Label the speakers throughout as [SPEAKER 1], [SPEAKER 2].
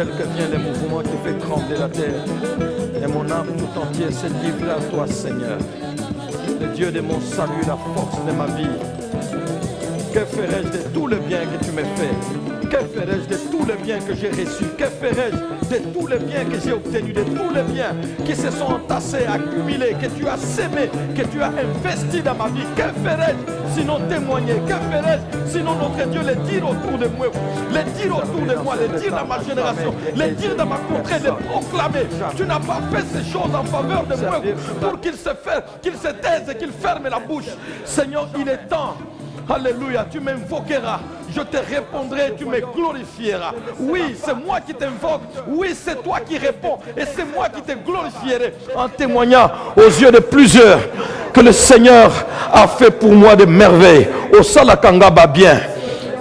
[SPEAKER 1] tel que vient les mouvements qui fait trembler la terre. Et mon âme tout entière s'est livrée à toi, Seigneur. Le Dieu de mon salut, la force de ma vie. Que ferais-je de tout le bien que tu m'as fait? Que ferais-je de tout le bien que j'ai reçu? Que ferais-je de tout le bien que j'ai obtenu, de tous les biens qui se sont entassés, accumulés, que tu as sémé, que tu as investi dans ma vie? Que ferais-je sinon témoigner? Que ferais-je sinon notre Dieu le dire autour de moi, le dire autour de moi, le dire dans ma génération, le dire dans ma contrée, le proclamer? Tu n'as pas fait ces choses en faveur de moi pour qu'il se taise et qu'il ferme la bouche. Seigneur, il est temps. Alléluia, tu m'invoqueras, je te répondrai, tu me glorifieras. Oui, c'est moi qui t'invoque, oui, c'est toi qui réponds, et c'est moi qui te glorifierai en témoignant aux yeux de plusieurs que le Seigneur a fait pour moi des merveilles. Au Salakanga bien,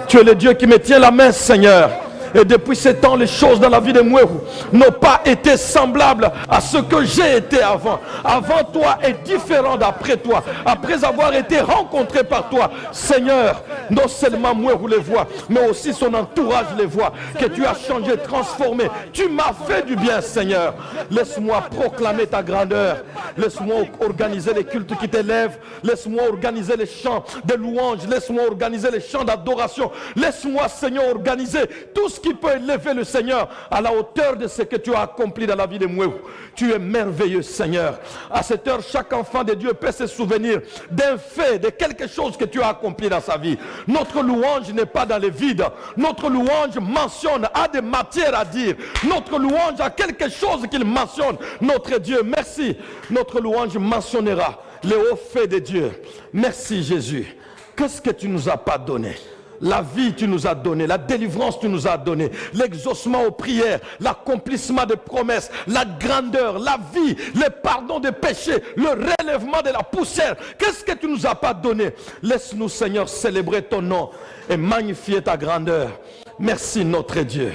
[SPEAKER 1] tu es le Dieu qui me tient la main, Seigneur. Et depuis ce temps, les choses dans la vie de Mweru n'ont pas été semblables à ce que j'ai été avant. Avant toi est différent d'après toi. Après avoir été rencontré par toi, Seigneur, non seulement Mweru les voit, mais aussi son entourage les voit. Que tu as changé, transformé. Tu m'as fait du bien, Seigneur. Laisse-moi proclamer ta grandeur. Laisse-moi organiser les cultes qui t'élèvent. Laisse-moi organiser les chants de louange. Laisse-moi organiser les chants d'adoration. Laisse-moi, Seigneur, organiser tout ce qui peut élever le Seigneur à la hauteur de ce que tu as accompli dans la vie de Mweru. Tu es merveilleux, Seigneur. À cette heure, chaque enfant de Dieu peut se souvenir d'un fait, de quelque chose que tu as accompli dans sa vie. Notre louange n'est pas dans le vide. Notre louange mentionne, a des matières à dire. Notre louange a quelque chose qu'il mentionne. Notre Dieu, merci. Notre louange mentionnera les hauts faits de Dieu. Merci, Jésus. Qu'est-ce que tu nous as pas donné? La vie tu nous as donné, la délivrance tu nous as donné, l'exaucement aux prières, l'accomplissement des promesses, la grandeur, la vie, le pardon des péchés, le relèvement de la poussière. Qu'est-ce que tu nous as pas donné? Laisse-nous, Seigneur, célébrer ton nom et magnifier ta grandeur. Merci notre Dieu.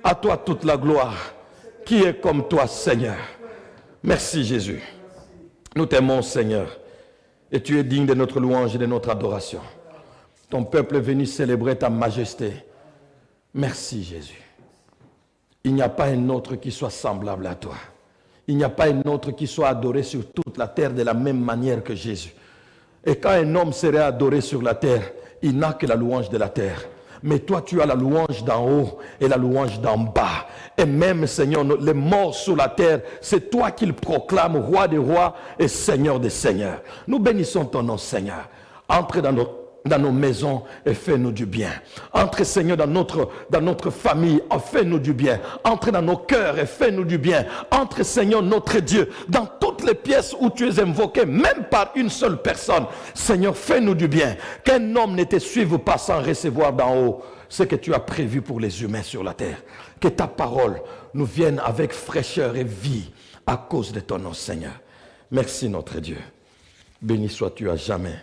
[SPEAKER 1] À toi toute la gloire. Qui est comme toi, Seigneur? Merci Jésus. Nous t'aimons, Seigneur, et tu es digne de notre louange et de notre adoration. Ton peuple est venu célébrer ta majesté. Merci Jésus. Il n'y a pas un autre qui soit semblable à toi. Il n'y a pas un autre qui soit adoré sur toute la terre de la même manière que Jésus. Et quand un homme serait adoré sur la terre, il n'a que la louange de la terre. Mais toi, tu as la louange d'en haut et la louange d'en bas. Et même, Seigneur, les morts sur la terre, c'est toi qui le proclames, roi des rois et seigneur des seigneurs. Nous bénissons ton nom, Seigneur. Entre dans nos maisons et fais-nous du bien. Entre, Seigneur, dans notre famille, fais-nous du bien. Entre dans nos cœurs et fais-nous du bien. Entre, Seigneur, notre Dieu, dans toutes les pièces où tu es invoqué, même par une seule personne. Seigneur, fais-nous du bien. Qu'un homme ne te suive pas sans recevoir d'en haut ce que tu as prévu pour les humains sur la terre. Que ta parole nous vienne avec fraîcheur et vie à cause de ton nom, Seigneur. Merci, notre Dieu. Béni sois-tu à jamais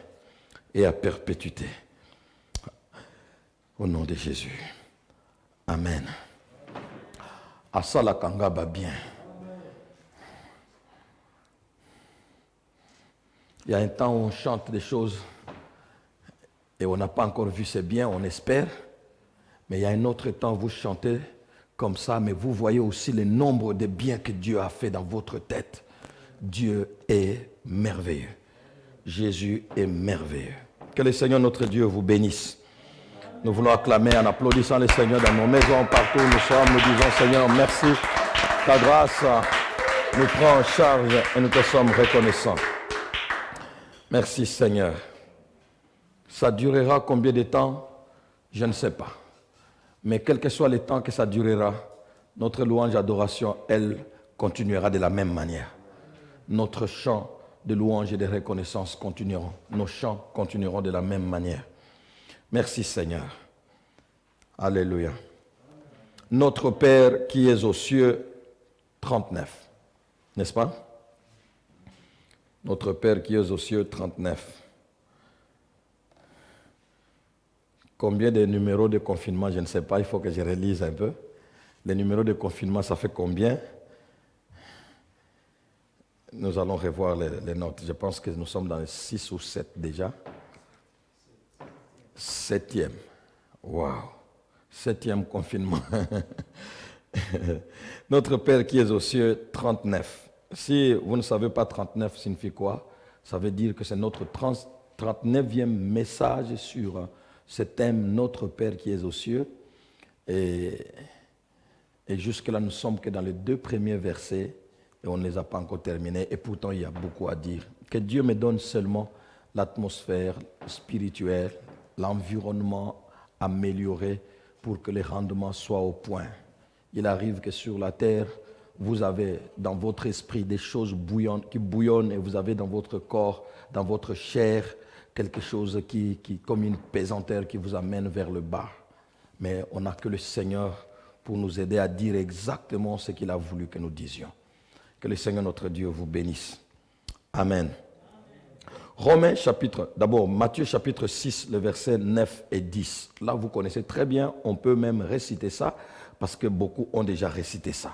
[SPEAKER 1] et à perpétuité. Au nom de Jésus. Amen. Asala Kangaba bien. Il y a un temps où on chante des choses et on n'a pas encore vu ces biens, on espère. Mais il y a un autre temps où vous chantez comme ça, mais vous voyez aussi le nombre de biens que Dieu a fait dans votre tête. Dieu est merveilleux. Jésus est merveilleux. Que le Seigneur notre Dieu vous bénisse. Nous voulons acclamer en applaudissant le Seigneur dans nos maisons, partout où nous sommes. Nous disons, Seigneur, merci. Ta grâce nous prend en charge et nous te sommes reconnaissants. Merci, Seigneur. Ça durera combien de temps? Je ne sais pas. Mais quel que soit le temps que ça durera, notre louange d'adoration, elle continuera de la même manière. Notre chant de louange et de reconnaissance continueront. Nos chants continueront de la même manière. Merci Seigneur. Alléluia. Notre Père qui es aux cieux, 39. N'est-ce pas? Notre Père qui es aux cieux, 39. Combien de numéros de confinement, je ne sais pas, il faut que je relise un peu. Les numéros de confinement, ça fait combien? Nous allons revoir les notes. Je pense que nous sommes dans les 6 ou 7 déjà. 7e. Waouh. 7e confinement. Notre Père qui es aux cieux, 39. Si vous ne savez pas 39 signifie quoi, ça veut dire que c'est notre 39e message sur ce thème, Notre Père qui es aux cieux. Et jusque-là, nous ne sommes que dans les 2 premiers versets et on ne les a pas encore terminés. Et pourtant, il y a beaucoup à dire. Que Dieu me donne seulement l'atmosphère spirituelle, l'environnement amélioré pour que les rendements soient au point. Il arrive que sur la terre, vous avez dans votre esprit des choses qui bouillonnent et vous avez dans votre corps, dans votre chair, quelque chose qui comme une pesanteur qui vous amène vers le bas. Mais on n'a que le Seigneur pour nous aider à dire exactement ce qu'il a voulu que nous disions. Que le Seigneur notre Dieu vous bénisse. Amen. Matthieu chapitre 6, le verset 9 et 10. Là, vous connaissez très bien, on peut même réciter ça, parce que beaucoup ont déjà récité ça.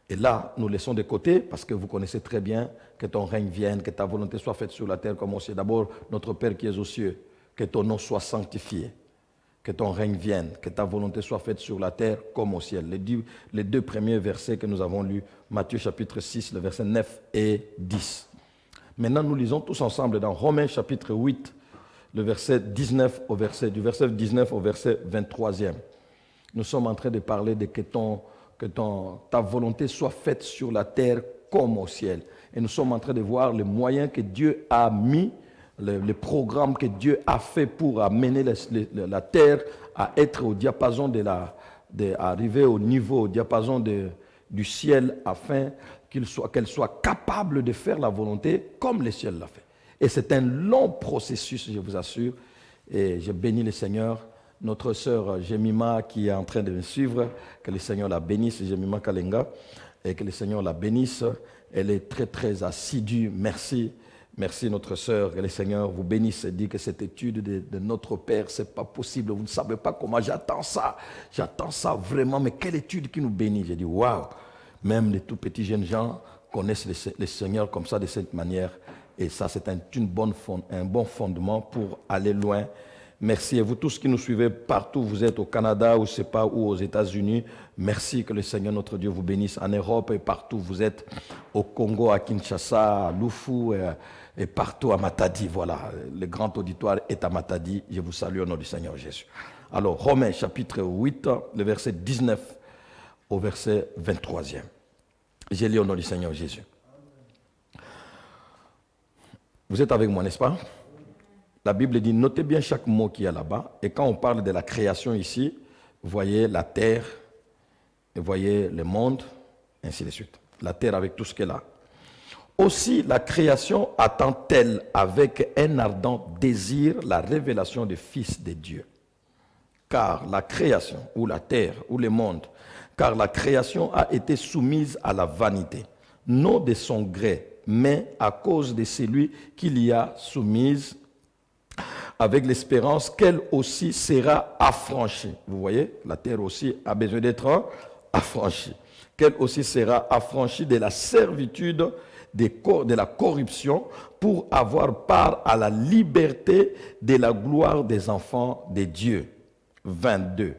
[SPEAKER 1] Et là, nous laissons de côté, parce que vous connaissez très bien que ton règne vienne, que ta volonté soit faite sur la terre comme au ciel. D'abord, notre Père qui es aux cieux, que ton nom soit sanctifié, que ton règne vienne, que ta volonté soit faite sur la terre comme au ciel. Les 2 premiers versets que nous avons lus, Matthieu chapitre 6, le verset 9 et 10. Maintenant, nous lisons tous ensemble dans Romains chapitre 8, le verset 19 du verset 19 au verset 23e. Nous sommes en train de parler de que ta volonté soit faite sur la terre comme au ciel. Et nous sommes en train de voir les moyens que Dieu a mis, les programmes que Dieu a fait pour amener la terre à être au diapason arriver au diapason du ciel afin qu'elle soit capable de faire la volonté comme le ciel l'a fait. Et c'est un long processus, je vous assure. Et je bénis le Seigneur. Notre sœur Jemima qui est en train de me suivre, que le Seigneur la bénisse, Jemima Kalenga, et que le Seigneur la bénisse. Elle est très très assidue. Merci. Merci notre sœur, que le Seigneur vous bénisse et dit que cette étude de notre Père, c'est pas possible. Vous ne savez pas comment j'attends ça vraiment, mais quelle étude qui nous bénit. J'ai dit waouh. Même les tout petits jeunes gens connaissent le Seigneur comme ça, de cette manière. Et ça, c'est un bon fondement pour aller loin. Merci. Et vous tous qui nous suivez partout, vous êtes au Canada, ou je ne sais pas, ou aux États-Unis, merci, que le Seigneur notre Dieu vous bénisse. En Europe et partout, vous êtes au Congo, à Kinshasa, à Lufu et partout à Matadi. Voilà, le grand auditoire est à Matadi. Je vous salue au nom du Seigneur Jésus. Alors, Romains chapitre 8, le verset 19 au verset 23e. J'ai lu au nom du Seigneur Jésus. Vous êtes avec moi, n'est-ce pas? La Bible dit, notez bien chaque mot qu'il y a là-bas. Et quand on parle de la création ici, voyez la terre, et voyez le monde, ainsi de suite. La terre avec tout ce qu'elle a. Aussi, la création attend-elle avec un ardent désir la révélation du Fils de Dieu. Car la création, ou la terre, ou le monde, car la création a été soumise à la vanité, non de son gré, mais à cause de celui qui l'y a soumise, avec l'espérance qu'elle aussi sera affranchie. Vous voyez, la terre aussi a besoin d'être affranchie. Qu'elle aussi sera affranchie de la servitude, de la corruption, pour avoir part à la liberté de la gloire des enfants de Dieu. 22.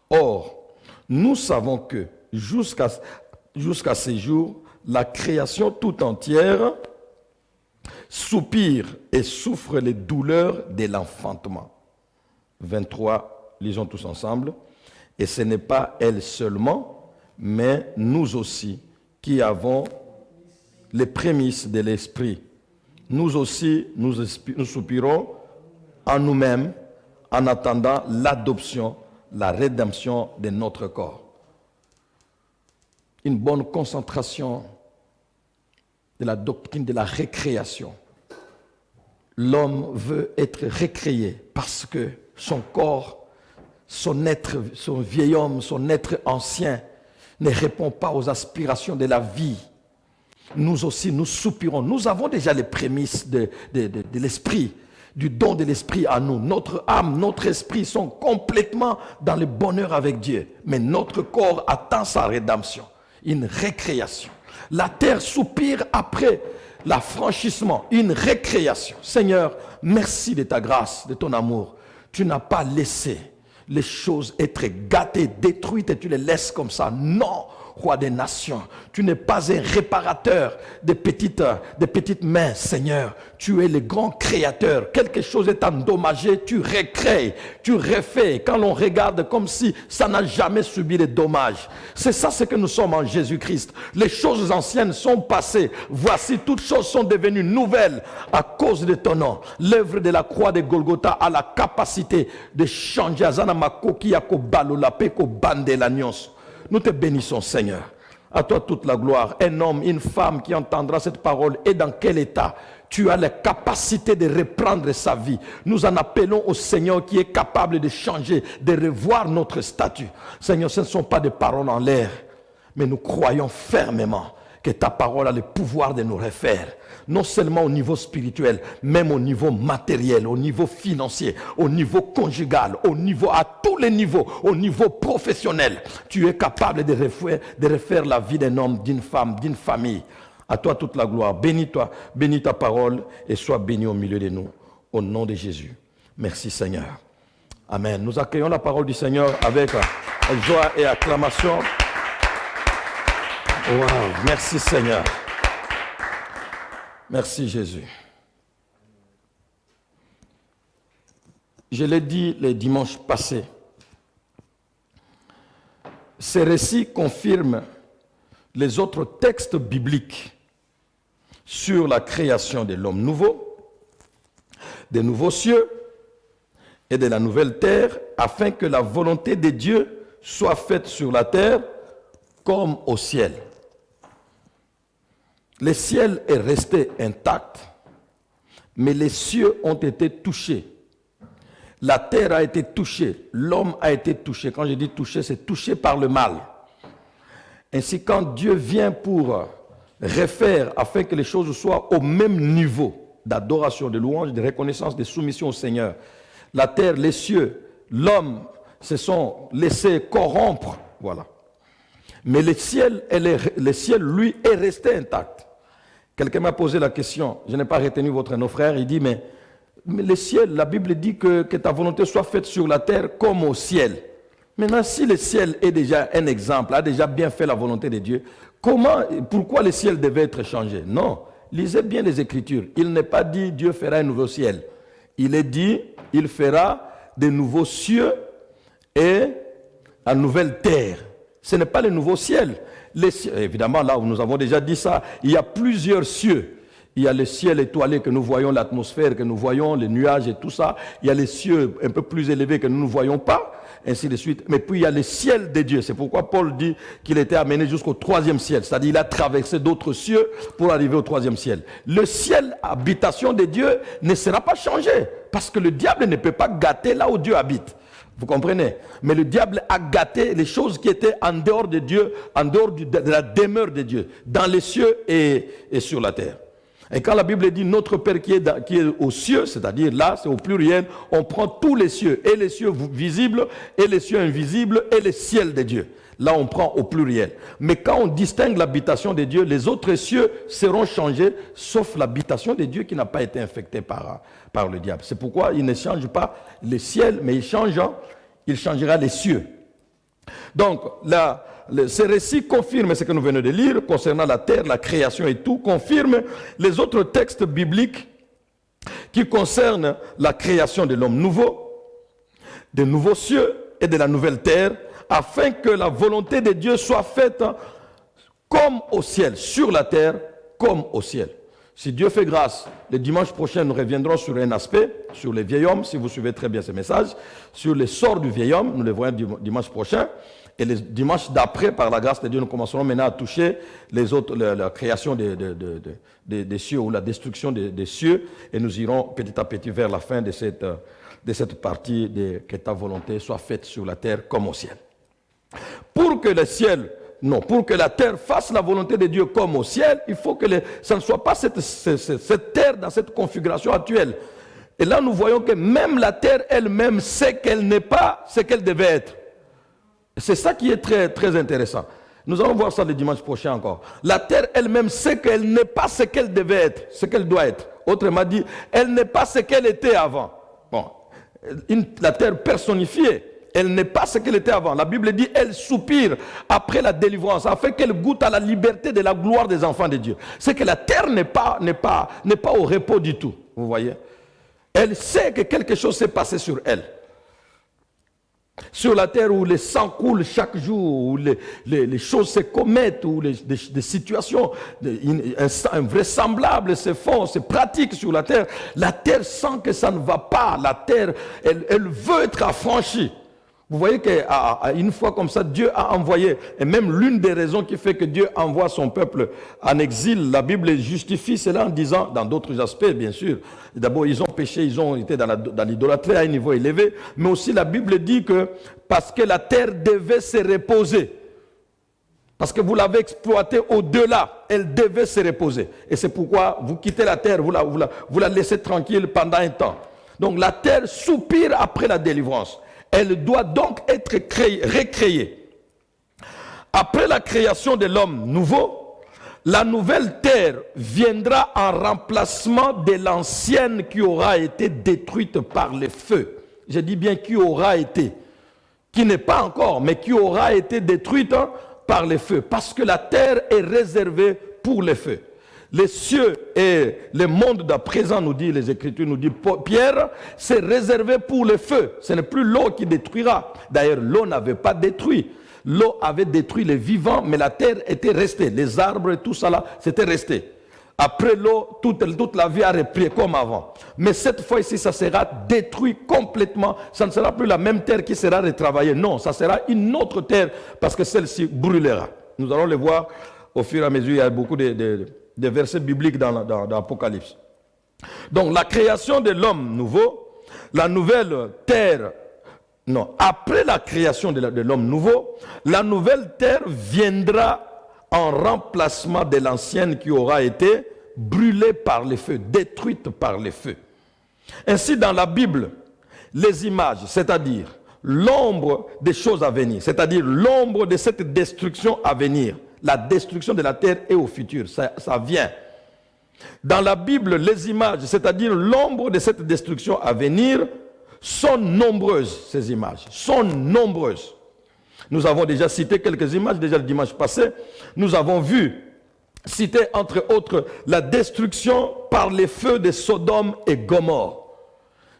[SPEAKER 1] Or, nous savons que jusqu'à ce jour, la création tout entière soupire et souffre les douleurs de l'enfantement. 23, lisons tous ensemble. Et ce n'est pas elle seulement, mais nous aussi, qui avons les prémices de l'esprit. Nous aussi, nous soupirons en nous-mêmes en attendant l'adoption, la rédemption de notre corps. Une bonne concentration de la doctrine de la récréation. L'homme veut être récréé parce que son corps, son être, son vieil homme, son être ancien ne répond pas aux aspirations de la vie. Nous aussi, nous soupirons. Nous avons déjà les prémices de l'esprit, du don de l'esprit à nous. Notre âme, notre esprit sont complètement dans le bonheur avec Dieu. Mais notre corps attend sa rédemption, une récréation. La terre soupire après l'affranchissement, une récréation. Seigneur, merci de ta grâce, de ton amour. Tu n'as pas laissé les choses être gâtées, détruites et tu les laisses comme ça. Non, roi des nations, tu n'es pas un réparateur des petites mains, Seigneur. Tu es le grand créateur. Quelque chose est endommagé, tu recrées, tu refais. Quand l'on regarde comme si ça n'a jamais subi de dommages. C'est ça ce que nous sommes en Jésus-Christ. Les choses anciennes sont passées. Voici, toutes choses sont devenues nouvelles à cause de ton nom. L'œuvre de la croix de Golgotha a la capacité de changer. Nous te bénissons, Seigneur. À toi toute la gloire. Un homme, une femme qui entendra cette parole et dans quel état tu as la capacité de reprendre sa vie. Nous en appelons au Seigneur qui est capable de changer, de revoir notre statut. Seigneur, ce ne sont pas des paroles en l'air, mais nous croyons fermement que ta parole a le pouvoir de nous refaire. Non seulement au niveau spirituel, même au niveau matériel, au niveau financier, au niveau conjugal, à tous les niveaux, au niveau professionnel. Tu es capable de refaire la vie d'un homme, d'une femme, d'une famille. À toi toute la gloire. Bénis-toi, bénis ta parole et sois béni au milieu de nous. Au nom de Jésus. Merci Seigneur. Amen. Nous accueillons la parole du Seigneur avec joie et acclamation. Wow. Merci Seigneur. Merci Jésus. Je l'ai dit les dimanches passés. Ces récits confirment les autres textes bibliques sur la création de l'homme nouveau, des nouveaux cieux et de la nouvelle terre, afin que la volonté de Dieu soit faite sur la terre comme au ciel. Le ciel est resté intact, mais les cieux ont été touchés. La terre a été touchée, l'homme a été touché. Quand je dis touché, c'est touché par le mal. Ainsi, quand Dieu vient pour refaire, afin que les choses soient au même niveau d'adoration, de louange, de reconnaissance, de soumission au Seigneur, la terre, les cieux, l'homme se sont laissés corrompre. Voilà. Mais le ciel, lui, est resté intact. Quelqu'un m'a posé la question, je n'ai pas retenu votre nom frère, il dit, mais le ciel, la Bible dit que ta volonté soit faite sur la terre comme au ciel. Maintenant, si le ciel est déjà un exemple, a déjà bien fait la volonté de Dieu, pourquoi le ciel devait être changé? Non, lisez bien les Écritures. Il n'est pas dit Dieu fera un nouveau ciel. Il est dit, il fera de nouveaux cieux et une nouvelle terre. Ce n'est pas le nouveau ciel. Évidemment, là où nous avons déjà dit ça, il y a plusieurs cieux. Il y a le ciel étoilé que nous voyons, l'atmosphère que nous voyons, les nuages et tout ça. Il y a les cieux un peu plus élevés que nous ne voyons pas, ainsi de suite. Mais puis il y a le ciel de Dieu. C'est pourquoi Paul dit qu'il était amené jusqu'au 3e ciel. C'est-à-dire qu'il a traversé d'autres cieux pour arriver au 3e ciel. Le ciel, habitation de Dieu, ne sera pas changé. Parce que le diable ne peut pas gâter là où Dieu habite. Vous comprenez? Mais le diable a gâté les choses qui étaient en dehors de Dieu, en dehors de la demeure de Dieu, dans les cieux et sur la terre. Et quand la Bible dit notre Père qui est aux cieux, c'est-à-dire là, c'est au pluriel, on prend tous les cieux, et les cieux visibles, et les cieux invisibles, et les ciels de Dieu. Là, on prend au pluriel. Mais quand on distingue l'habitation de Dieu, les autres cieux seront changés, sauf l'habitation de Dieu qui n'a pas été infectée par le diable. C'est pourquoi il ne change pas les ciels, mais il changera les cieux. Donc, ce récit confirme ce que nous venons de lire concernant la terre, la création et tout, confirme les autres textes bibliques qui concernent la création de l'homme nouveau, des nouveaux cieux et de la nouvelle terre, afin que la volonté de Dieu soit faite comme au ciel, sur la terre comme au ciel. Si Dieu fait grâce, le dimanche prochain, nous reviendrons sur un aspect, sur les vieils hommes, si vous suivez très bien ce message, sur les sorts du vieil homme, nous le voyons dimanche prochain. Et le dimanche d'après, par la grâce de Dieu, nous commencerons maintenant à toucher la création des cieux ou la destruction des cieux. Et nous irons petit à petit vers la fin de cette partie que ta volonté soit faite sur la terre comme au ciel. Pour que la terre fasse la volonté de Dieu comme au ciel, il faut que ça ne soit pas cette terre dans cette configuration actuelle. Et là, nous voyons que même la terre elle-même sait qu'elle n'est pas ce qu'elle devait être. C'est ça qui est très, très intéressant. Nous allons voir ça le dimanche prochain encore. La terre elle-même sait qu'elle n'est pas ce qu'elle devait être, ce qu'elle doit être. Autrement dit, elle n'est pas ce qu'elle était avant. Bon, la terre personnifiée Elle n'est pas ce qu'elle était avant. La Bible dit, elle soupire après la délivrance, afin qu'elle goûte à la liberté de la gloire des enfants de Dieu. C'est que la terre n'est pas au repos du tout. Vous voyez? Elle sait que quelque chose s'est passé sur elle. Sur la terre où le sang coule chaque jour, où les choses se commettent, où des situations invraisemblables se font, se pratiquent sur la terre sent que ça ne va pas. La terre, elle veut être affranchie. Vous voyez qu'une fois comme ça, Dieu a envoyé, et même l'une des raisons qui fait que Dieu envoie son peuple en exil, la Bible justifie cela en disant, dans d'autres aspects bien sûr, d'abord ils ont péché, ils ont été dans l'idolâtrie à un niveau élevé, mais aussi la Bible dit que parce que la terre devait se reposer, parce que vous l'avez exploitée au-delà, elle devait se reposer. Et c'est pourquoi vous quittez la terre, vous la laissez tranquille pendant un temps. Donc la terre soupire après la délivrance. Elle doit donc être recréée. Après la création de l'homme nouveau, la nouvelle terre viendra en remplacement de l'ancienne qui aura été détruite par les feux. Je dis bien qui aura été, qui n'est pas encore, mais qui aura été détruite par les feux, parce que la terre est réservée pour les feux. Les cieux et le monde d'à présent, nous dit les Écritures, nous dit Pierre, c'est réservé pour le feu. Ce n'est plus l'eau qui détruira. D'ailleurs, l'eau n'avait pas détruit. L'eau avait détruit les vivants, mais la terre était restée. Les arbres et tout ça là, c'était resté. Après l'eau, toute la vie a repris comme avant. Mais cette fois-ci, ça sera détruit complètement. Ça ne sera plus la même terre qui sera retravaillée. Non, ça sera une autre terre parce que celle-ci brûlera. Nous allons le voir au fur et à mesure. Il y a beaucoup des versets bibliques dans l'Apocalypse. Donc la création de l'homme nouveau, la nouvelle terre, non, après la création de l'homme nouveau, la nouvelle terre viendra en remplacement de l'ancienne qui aura été brûlée par les feux, détruite par les feux. Ainsi dans la Bible, les images, c'est-à-dire l'ombre des choses à venir, c'est-à-dire l'ombre de cette destruction à venir, la destruction de la terre est au futur, ça vient. Dans la Bible, les images, c'est-à-dire l'ombre de cette destruction à venir, sont nombreuses, ces images, sont nombreuses. Nous avons déjà cité quelques images, déjà le dimanche passé. Nous avons vu, citer entre autres, la destruction par les feux de Sodome et Gomorrhe.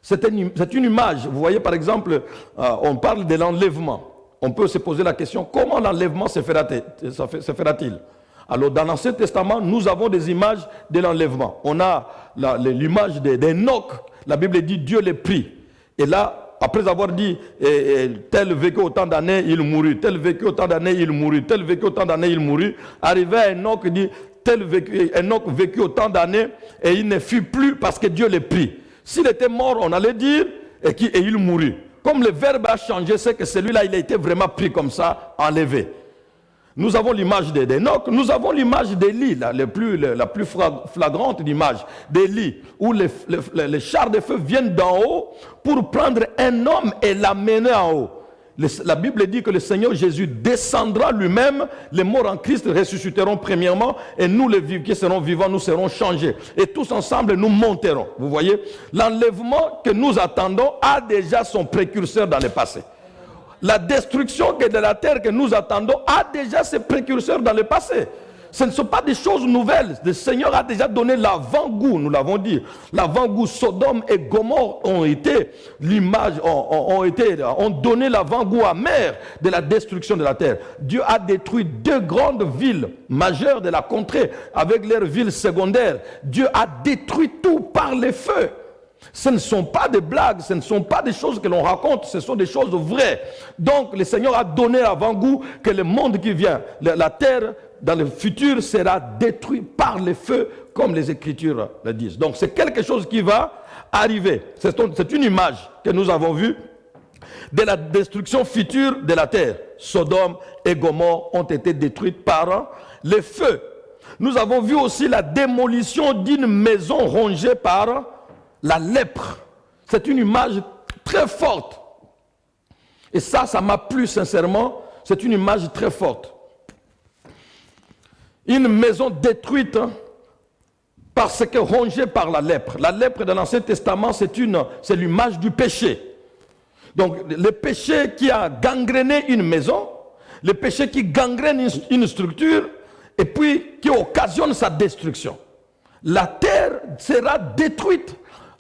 [SPEAKER 1] C'est une image, vous voyez par exemple, on parle de l'enlèvement. On peut se poser la question, comment l'enlèvement se fera-t-il? Alors dans l'Ancien Testament, nous avons des images de l'enlèvement. On a l'image d'Enoch, la Bible dit Dieu les prit. Et là, après avoir dit, tel vécu autant d'années, il mourut, tel vécu autant d'années, il mourut, tel vécu autant d'années, il mourut, arrivé à Enoch, il dit, Enoch vécut autant d'années et il ne fut plus parce que Dieu les prit. S'il était mort, on allait dire, et il mourut. Comme le verbe a changé, c'est que celui-là, il a été vraiment pris comme ça, enlevé. Nous avons l'image d'Enoch, nous avons l'image d'Élie, la plus flagrante image d'Élie, où les chars de feu viennent d'en haut pour prendre un homme et l'amener en haut. La Bible dit que le Seigneur Jésus descendra lui-même, les morts en Christ ressusciteront premièrement, et nous les qui serons vivants, nous serons changés. Et tous ensemble, nous monterons. Vous voyez, l'enlèvement que nous attendons a déjà son précurseur dans le passé. La destruction de la terre que nous attendons a déjà ses précurseurs dans le passé. Ce ne sont pas des choses nouvelles. Le Seigneur a déjà donné l'avant-goût, nous l'avons dit. L'avant-goût, Sodome et Gomorrhe ont été l'image, ont donné l'avant-goût amer de la destruction de la terre. Dieu a détruit 2 grandes villes majeures de la contrée avec leurs villes secondaires. Dieu a détruit tout par les feux. Ce ne sont pas des blagues, ce ne sont pas des choses que l'on raconte, ce sont des choses vraies. Donc le Seigneur a donné avant-goût que le monde qui vient, la terre dans le futur sera détruit par les feux, comme les Écritures le disent. Donc c'est quelque chose qui va arriver. C'est une image que nous avons vue de la destruction future de la terre. Sodome et Gomorrhe ont été détruites par les feux. Nous avons vu aussi la démolition d'une maison rongée par la lèpre. C'est une image très forte. Et ça m'a plu sincèrement. C'est une image très forte. Une maison détruite parce que rongée par la lèpre. La lèpre dans l'Ancien Testament, c'est l'image du péché. Donc, le péché qui a gangréné une maison, le péché qui gangrène une structure, et puis qui occasionne sa destruction. La terre sera détruite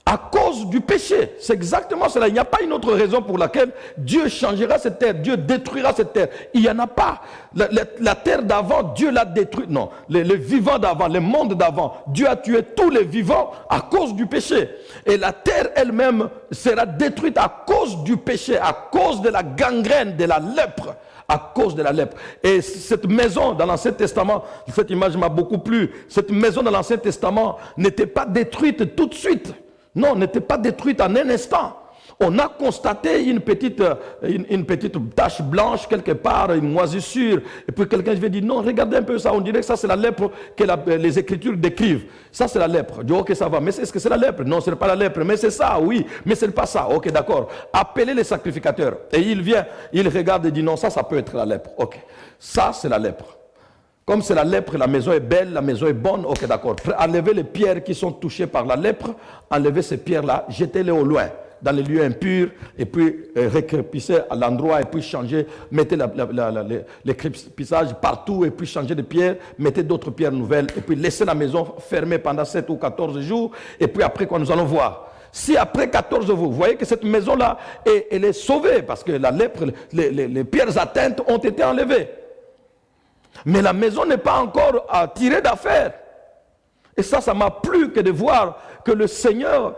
[SPEAKER 1] à cause du péché. C'est exactement cela. Il n'y a pas une autre raison pour laquelle Dieu changera cette terre, Dieu détruira cette terre. Il n'y en a pas. La terre d'avant, Dieu l'a détruite. Non, les vivants d'avant, le monde d'avant, Dieu a tué tous les vivants à cause du péché. Et la terre elle-même sera détruite à cause du péché, à cause de la gangrène, de la lèpre. À cause de la lèpre. Et cette maison dans l'Ancien Testament, cette image m'a beaucoup plu, cette maison dans l'Ancien Testament n'était pas détruite tout de suite. Non, n'était pas détruite en un instant. On a constaté une petite tache blanche quelque part, une moisissure. Et puis quelqu'un vient dire, non, regardez un peu ça, on dirait que ça c'est la lèpre que les Écritures décrivent. Ça c'est la lèpre. Je dis, ok, ça va. Mais est-ce que c'est la lèpre? Non, ce n'est pas la lèpre. Mais c'est ça, oui. Mais ce n'est pas ça. Ok, d'accord. Appelez les sacrificateurs. Et il vient, il regarde et dit, non, ça peut être la lèpre. Ok, ça c'est la lèpre. Comme c'est la lèpre, la maison est belle, la maison est bonne, ok d'accord. Enlevez les pierres qui sont touchées par la lèpre, enlevez ces pierres-là, jetez-les au loin, dans les lieux impurs, et puis récrépissez à l'endroit, et puis changez, mettez les crépissages partout, et puis changez de pierres, mettez d'autres pierres nouvelles, et puis laissez la maison fermée pendant 7 ou 14 jours, et puis après quoi nous allons voir. Si après 14 jours, vous voyez que cette maison-là, elle est sauvée, parce que la lèpre, les pierres atteintes ont été enlevées. Mais la maison n'est pas encore tirée d'affaire. Et ça m'a plu que de voir que le Seigneur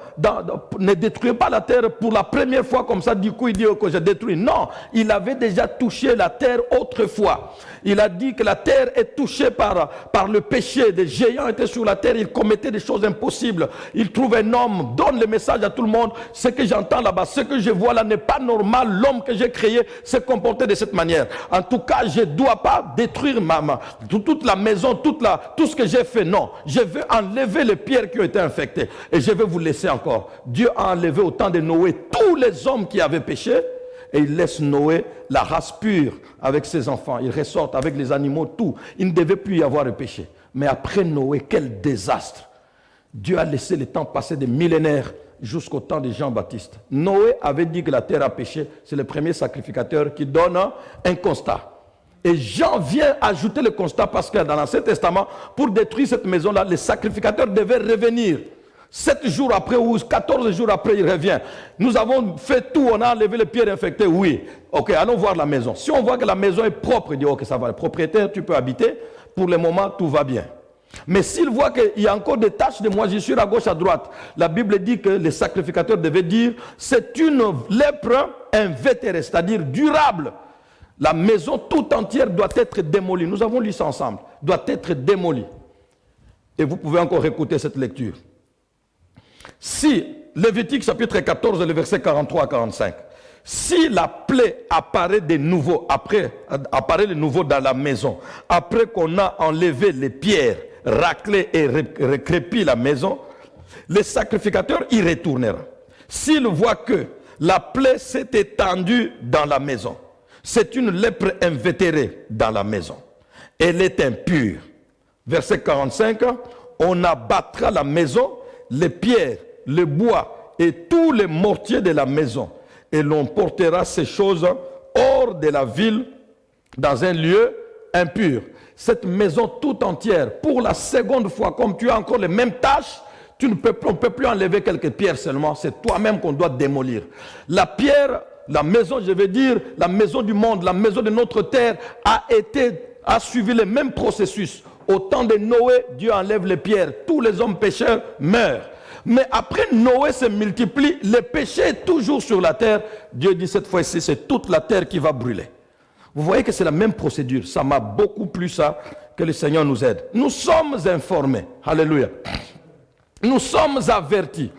[SPEAKER 1] ne détruit pas la terre pour la première fois comme ça. Du coup, il dit que j'ai détruit. Non, il avait déjà touché la terre autrefois. Il a dit que la terre est touchée par le péché. Des géants étaient sur la terre, ils commettaient des choses impossibles. Il trouve un homme, donne le message à tout le monde. Ce que j'entends là-bas, ce que je vois là n'est pas normal. L'homme que j'ai créé s'est comporté de cette manière. En tout cas, je ne dois pas détruire toute la maison, tout ce que j'ai fait. Non, je veux enlever les pierres qui ont été infectées. Et je vais vous laisser encore. Dieu a enlevé au temps de Noé tous les hommes qui avaient péché. Et il laisse Noé, la race pure, avec ses enfants. Ils ressortent avec les animaux, tout. Il ne devait plus y avoir de péché. Mais après Noé, quel désastre. Dieu a laissé le temps passer des millénaires jusqu'au temps de Jean-Baptiste. Noé avait dit que la terre a péché. C'est le premier sacrificateur qui donne un constat. Et Jean vient ajouter le constat parce que dans l'Ancien Testament, pour détruire cette maison-là, les sacrificateurs devaient revenir. 7 jours après ou 14 jours après, il revient. Nous avons fait tout, on a enlevé les pierres infectées, oui. Ok, allons voir la maison. Si on voit que la maison est propre, il dit, ok, ça va, le propriétaire, tu peux habiter. Pour le moment, tout va bien. Mais s'il voit qu'il y a encore des taches de moisissure à gauche, à droite, la Bible dit que les sacrificateurs devaient dire, c'est une lèpre invétérée, c'est-à-dire durable. La maison tout entière doit être démolie. Nous avons lu ça ensemble. Doit être démolie. Et vous pouvez encore écouter cette lecture. Si, Lévitique chapitre 14, le verset 43 à 45, si la plaie apparaît de nouveau, apparaît de nouveau dans la maison, après qu'on a enlevé les pierres, raclé et recrépi la maison, le sacrificateur y retournera. S'il voit que la plaie s'est étendue dans la maison, c'est une lèpre invétérée dans la maison, elle est impure. Verset 45, on abattra la maison, les pierres, le bois et tous les mortiers de la maison, et l'on portera ces choses hors de la ville dans un lieu impur. Cette maison tout entière, pour la seconde fois, comme tu as encore les mêmes tâches, on ne peut plus enlever quelques pierres seulement, c'est toi-même qu'on doit démolir. La pierre, la maison, je veux dire, la maison du monde, la maison de notre terre a suivi le même processus. Au temps de Noé, Dieu enlève les pierres, tous les hommes pécheurs meurent. Mais après Noé se multiplie, le péché est toujours sur la terre. Dieu dit cette fois-ci, c'est toute la terre qui va brûler. Vous voyez que c'est la même procédure. Ça m'a beaucoup plu ça, que le Seigneur nous aide. Nous sommes informés. Alléluia. Nous sommes avertis.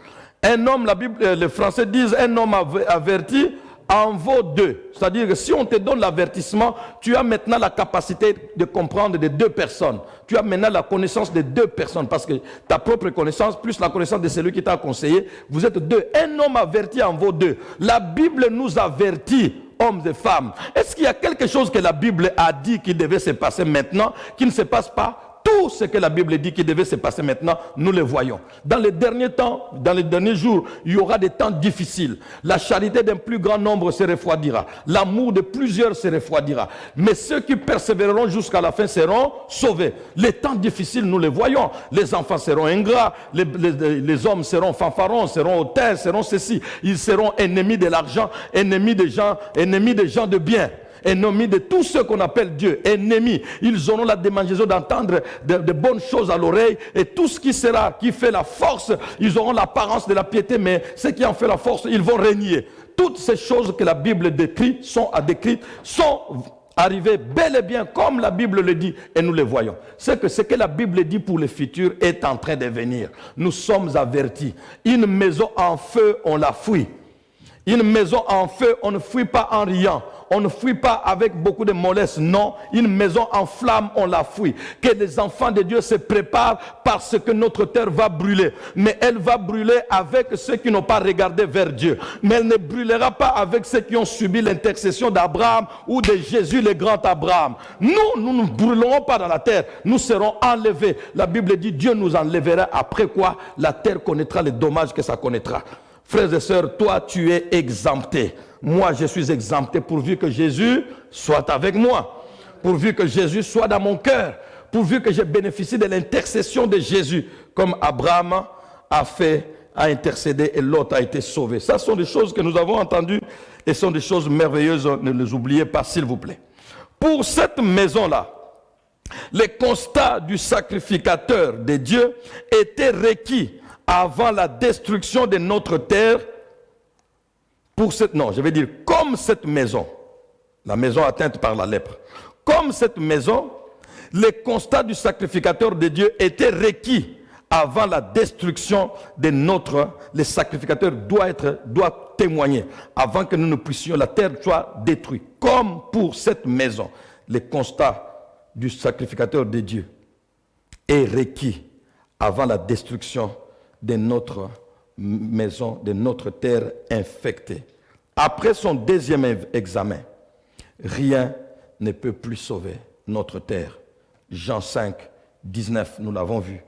[SPEAKER 1] Un homme, la Bible, les Français disent, un homme averti en vaut deux. C'est-à-dire que si on te donne l'avertissement, tu as maintenant la capacité de comprendre de deux personnes. Tu as maintenant la connaissance de deux personnes. Parce que ta propre connaissance, plus la connaissance de celui qui t'a conseillé, vous êtes deux. Un homme averti en vaut deux. La Bible nous avertit, hommes et femmes. Est-ce qu'il y a quelque chose que la Bible a dit qui devait se passer maintenant, qui ne se passe pas? Tout tout ce que la Bible dit qui devait se passer maintenant, nous le voyons. Dans les derniers temps, dans les derniers jours, il y aura des temps difficiles. La charité d'un plus grand nombre se refroidira. L'amour de plusieurs se refroidira. Mais ceux qui persévéreront jusqu'à la fin seront sauvés. Les temps difficiles, nous les voyons. Les enfants seront ingrats, les hommes seront fanfarons, seront hautains, seront ceci. Ils seront ennemis de l'argent, ennemis des gens de bien. Ennemis de tous ceux qu'on appelle Dieu, ennemis. Ils auront la démangeaison d'entendre de bonnes choses à l'oreille, et tout ce qui fait la force, ils auront l'apparence de la piété, mais ce qui en fait la force, ils vont régner. Toutes ces choses que la Bible décrit sont arrivées bel et bien comme la Bible le dit, et nous le voyons. C'est que ce que la Bible dit pour le futur est en train de venir. Nous sommes avertis. Une maison en feu, on la fuit. Une maison en feu, on ne fuit pas en riant. On ne fuit pas avec beaucoup de mollesse. Non, une maison en flamme, on la fuit. Que les enfants de Dieu se préparent parce que notre terre va brûler. Mais elle va brûler avec ceux qui n'ont pas regardé vers Dieu. Mais elle ne brûlera pas avec ceux qui ont subi l'intercession d'Abraham ou de Jésus, le grand Abraham. Nous ne brûlerons pas dans la terre. Nous serons enlevés. La Bible dit Dieu nous enlèvera, après quoi la terre connaîtra les dommages que ça connaîtra. Frères et sœurs, toi, tu es exempté. Moi, je suis exempté pourvu que Jésus soit avec moi. Pourvu que Jésus soit dans mon cœur. Pourvu que je bénéficie de l'intercession de Jésus. Comme Abraham a intercédé et l'autre a été sauvé. Ça sont des choses que nous avons entendues et sont des choses merveilleuses. Ne les oubliez pas, s'il vous plaît. Pour cette maison-là, les constats du sacrificateur de Dieu étaient requis avant la destruction de notre terre. Comme cette maison, la maison atteinte par la lèpre, comme cette maison, les constats du sacrificateur de Dieu étaient requis avant la destruction de notre... Le sacrificateur doit témoigner avant que nous ne puissions, la terre soit détruite. Comme pour cette maison, les constats du sacrificateur de Dieu est requis avant la destruction de notre maison, de notre terre infectée. Après son deuxième examen, rien ne peut plus sauver notre terre. Jean 5, 19, nous l'avons vu.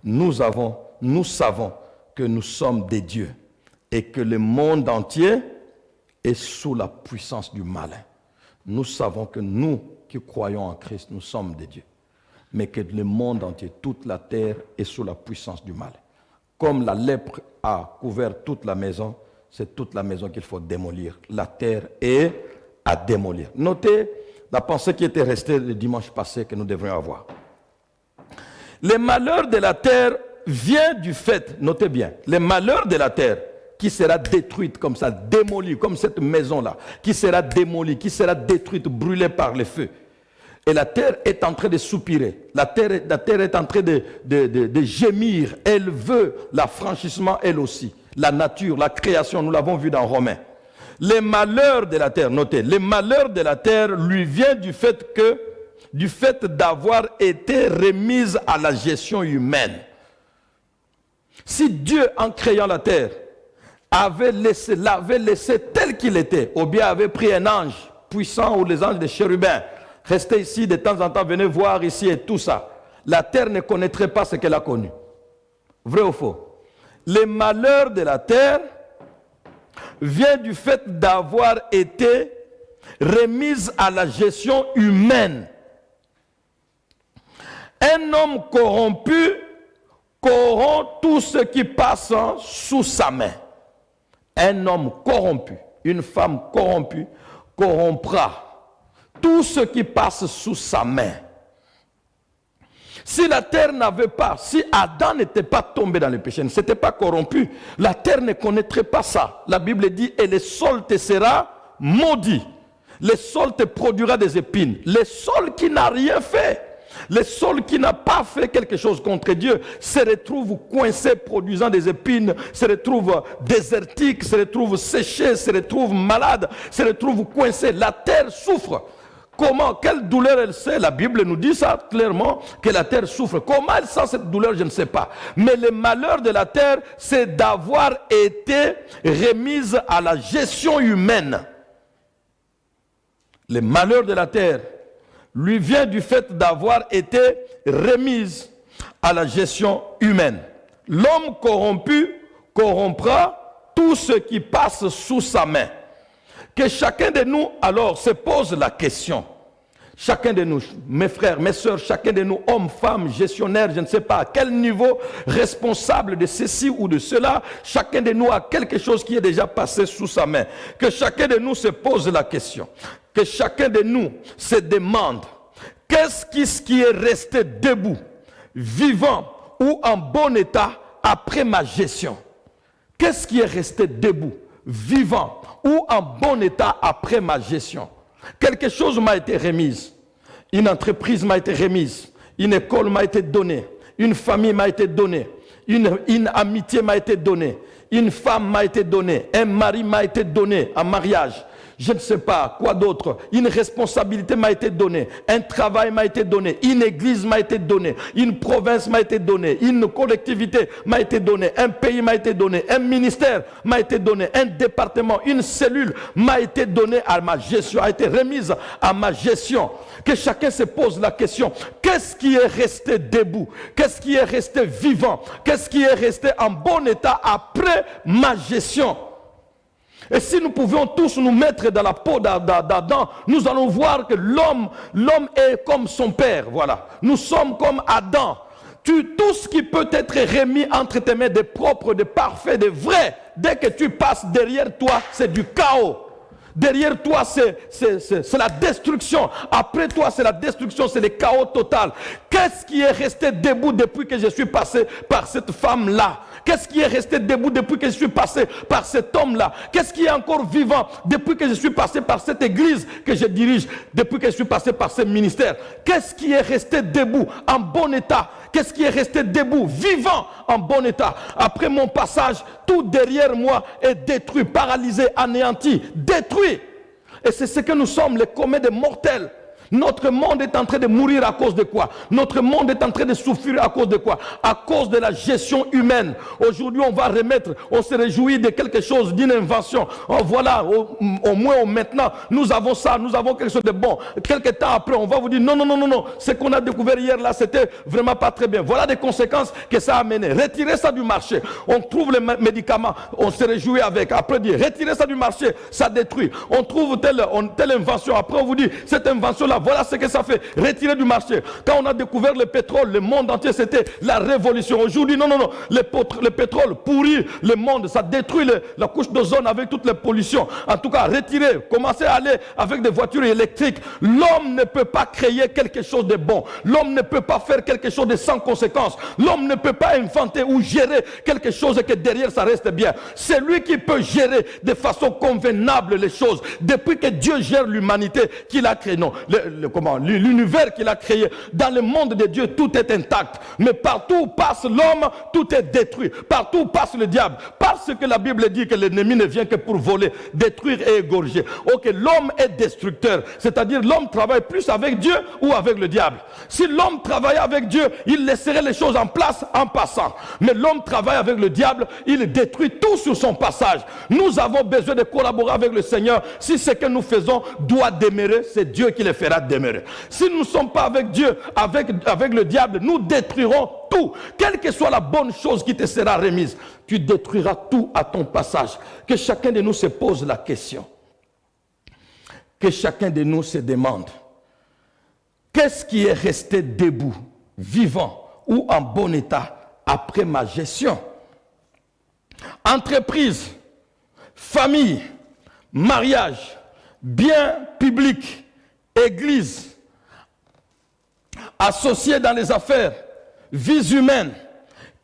[SPEAKER 1] Nous savons que nous sommes des dieux et que le monde entier est sous la puissance du malin. Nous savons que nous qui croyons en Christ, nous sommes des dieux. Mais que le monde entier, toute la terre est sous la puissance du malin. Comme la lèpre a couvert toute la maison, c'est toute la maison qu'il faut démolir. La terre est à démolir. Notez la pensée qui était restée le dimanche passé que nous devrions avoir. Les malheurs de la terre viennent du fait, notez bien, les malheurs de la terre qui sera détruite comme ça, démolie, comme cette maison-là, qui sera démolie, qui sera détruite, brûlée par le feu. Et la terre est en train de soupirer. La terre est en train de gémir. Elle veut l'affranchissement, elle aussi. La nature, la création, nous l'avons vu dans Romains. Les malheurs de la terre, notez, les malheurs de la terre lui viennent du fait d'avoir été remise à la gestion humaine. Si Dieu, en créant la terre, l'avait laissé tel qu'il était, ou bien avait pris un ange puissant ou les anges des chérubins, restez ici, de temps en temps, venez voir ici et tout ça. La terre ne connaîtrait pas ce qu'elle a connu. Vrai ou faux? Les malheurs de la terre viennent du fait d'avoir été remise à la gestion humaine. Un homme corrompu corrompt tout ce qui passe sous sa main. Un homme corrompu, une femme corrompue, corrompra tout ce qui passe sous sa main. Si la terre n'avait pas, si Adam n'était pas tombé dans le péché, ne s'était pas corrompu, la terre ne connaîtrait pas ça. La Bible dit, et le sol te sera maudit. Le sol te produira des épines. Le sol qui n'a rien fait, le sol qui n'a pas fait quelque chose contre Dieu, se retrouve coincé, produisant des épines, se retrouve désertique, se retrouve séché, se retrouve malade, se retrouve coincé. La terre souffre. Comment, quelle douleur elle sait? La Bible nous dit ça clairement, que la terre souffre. Comment elle sent cette douleur, je ne sais pas. Mais le malheur de la terre, c'est d'avoir été remise à la gestion humaine. Le malheur de la terre lui vient du fait d'avoir été remise à la gestion humaine. L'homme corrompu corrompra tout ce qui passe sous sa main. Que chacun de nous, alors, se pose la question. Chacun de nous, mes frères, mes sœurs, chacun de nous, hommes, femmes, gestionnaires, je ne sais pas à quel niveau, responsable de ceci ou de cela, chacun de nous a quelque chose qui est déjà passé sous sa main. Que chacun de nous se pose la question. Que chacun de nous se demande, qu'est-ce qui est resté debout, vivant ou en bon état après ma gestion? Qu'est-ce qui est resté debout, vivant ou en bon état après ma gestion? Quelque chose m'a été remise. Une entreprise m'a été remise. Une école m'a été donnée. Une famille m'a été donnée. Une amitié m'a été donnée. Une femme m'a été donnée. Un mari m'a été donné en mariage. Je ne sais pas quoi d'autre. Une responsabilité m'a été donnée. Un travail m'a été donné. Une église m'a été donnée. Une province m'a été donnée. Une collectivité m'a été donnée. Un pays m'a été donné. Un ministère m'a été donné. Un département, une cellule m'a été donnée à ma gestion, a été remise à ma gestion. Que chacun se pose la question. Qu'est-ce qui est resté debout? Qu'est-ce qui est resté vivant? Qu'est-ce qui est resté en bon état après ma gestion? Et si nous pouvions tous nous mettre dans la peau d'Adam, nous allons voir que l'homme est comme son père. Voilà. Nous sommes comme Adam. Tout ce qui peut être remis entre tes mains de propre, de parfait, de vrai, dès que tu passes derrière toi, c'est du chaos. Derrière toi, c'est la destruction. Après toi, c'est la destruction, c'est le chaos total. Qu'est-ce qui est resté debout depuis que je suis passé par cette femme-là? Qu'est-ce qui est resté debout depuis que je suis passé par cet homme-là? Qu'est-ce qui est encore vivant depuis que je suis passé par cette église que je dirige, depuis que je suis passé par ce ministère? Qu'est-ce qui est resté debout en bon état? Qu'est-ce qui est resté debout, vivant, en bon état? Après mon passage, tout derrière moi est détruit, paralysé, anéanti, détruit. Et c'est ce que nous sommes, les communs des mortels. Notre monde est en train de mourir à cause de quoi? Notre monde est en train de souffrir à cause de quoi? À cause de la gestion humaine. Aujourd'hui, on va remettre, on se réjouit de quelque chose, d'une invention. Oh, voilà, au moins maintenant, nous avons ça, nous avons quelque chose de bon. Quelque temps après, on va vous dire non, non, non, non, non. Ce qu'on a découvert hier là, c'était vraiment pas très bien. Voilà des conséquences que ça a amené. Retirez ça du marché. On trouve les médicaments, on se réjouit avec. Après, dire retirez ça du marché, ça détruit. On trouve telle invention. Après, on vous dit cette invention-là, voilà ce que ça fait. Retirer du marché. Quand on a découvert le pétrole, le monde entier, c'était la révolution. Aujourd'hui, non, non, non. Le pétrole pourrit le monde. Ça détruit la couche d'ozone avec toutes les pollutions. En tout cas, retirer. Commencer à aller avec des voitures électriques. L'homme ne peut pas créer quelque chose de bon. L'homme ne peut pas faire quelque chose de sans conséquence. L'homme ne peut pas inventer ou gérer quelque chose et que derrière ça reste bien. C'est lui qui peut gérer de façon convenable les choses. Depuis que Dieu gère l'humanité qu'il a créée. Non, l'univers qu'il a créé, dans le monde de Dieu, tout est intact. Mais partout où passe l'homme, tout est détruit. Partout où passe le diable, parce que la Bible dit que l'ennemi ne vient que pour voler, détruire et égorger. Ok, l'homme est destructeur. C'est-à-dire l'homme travaille plus avec Dieu ou avec le diable. Si l'homme travaillait avec Dieu, il laisserait les choses en place en passant. Mais l'homme travaille avec le diable, il détruit tout sur son passage. Nous avons besoin de collaborer avec le Seigneur. Si ce que nous faisons doit demeurer, c'est Dieu qui le fera demeurer. Si nous ne sommes pas avec Dieu, avec le diable, nous détruirons tout. Quelle que soit la bonne chose qui te sera remise, tu détruiras tout à ton passage. Que chacun de nous se pose la question. Que chacun de nous se demande. Qu'est-ce qui est resté debout, vivant ou en bon état après ma gestion? Entreprise, famille, mariage, biens publics, église, associés dans les affaires, vies humaines.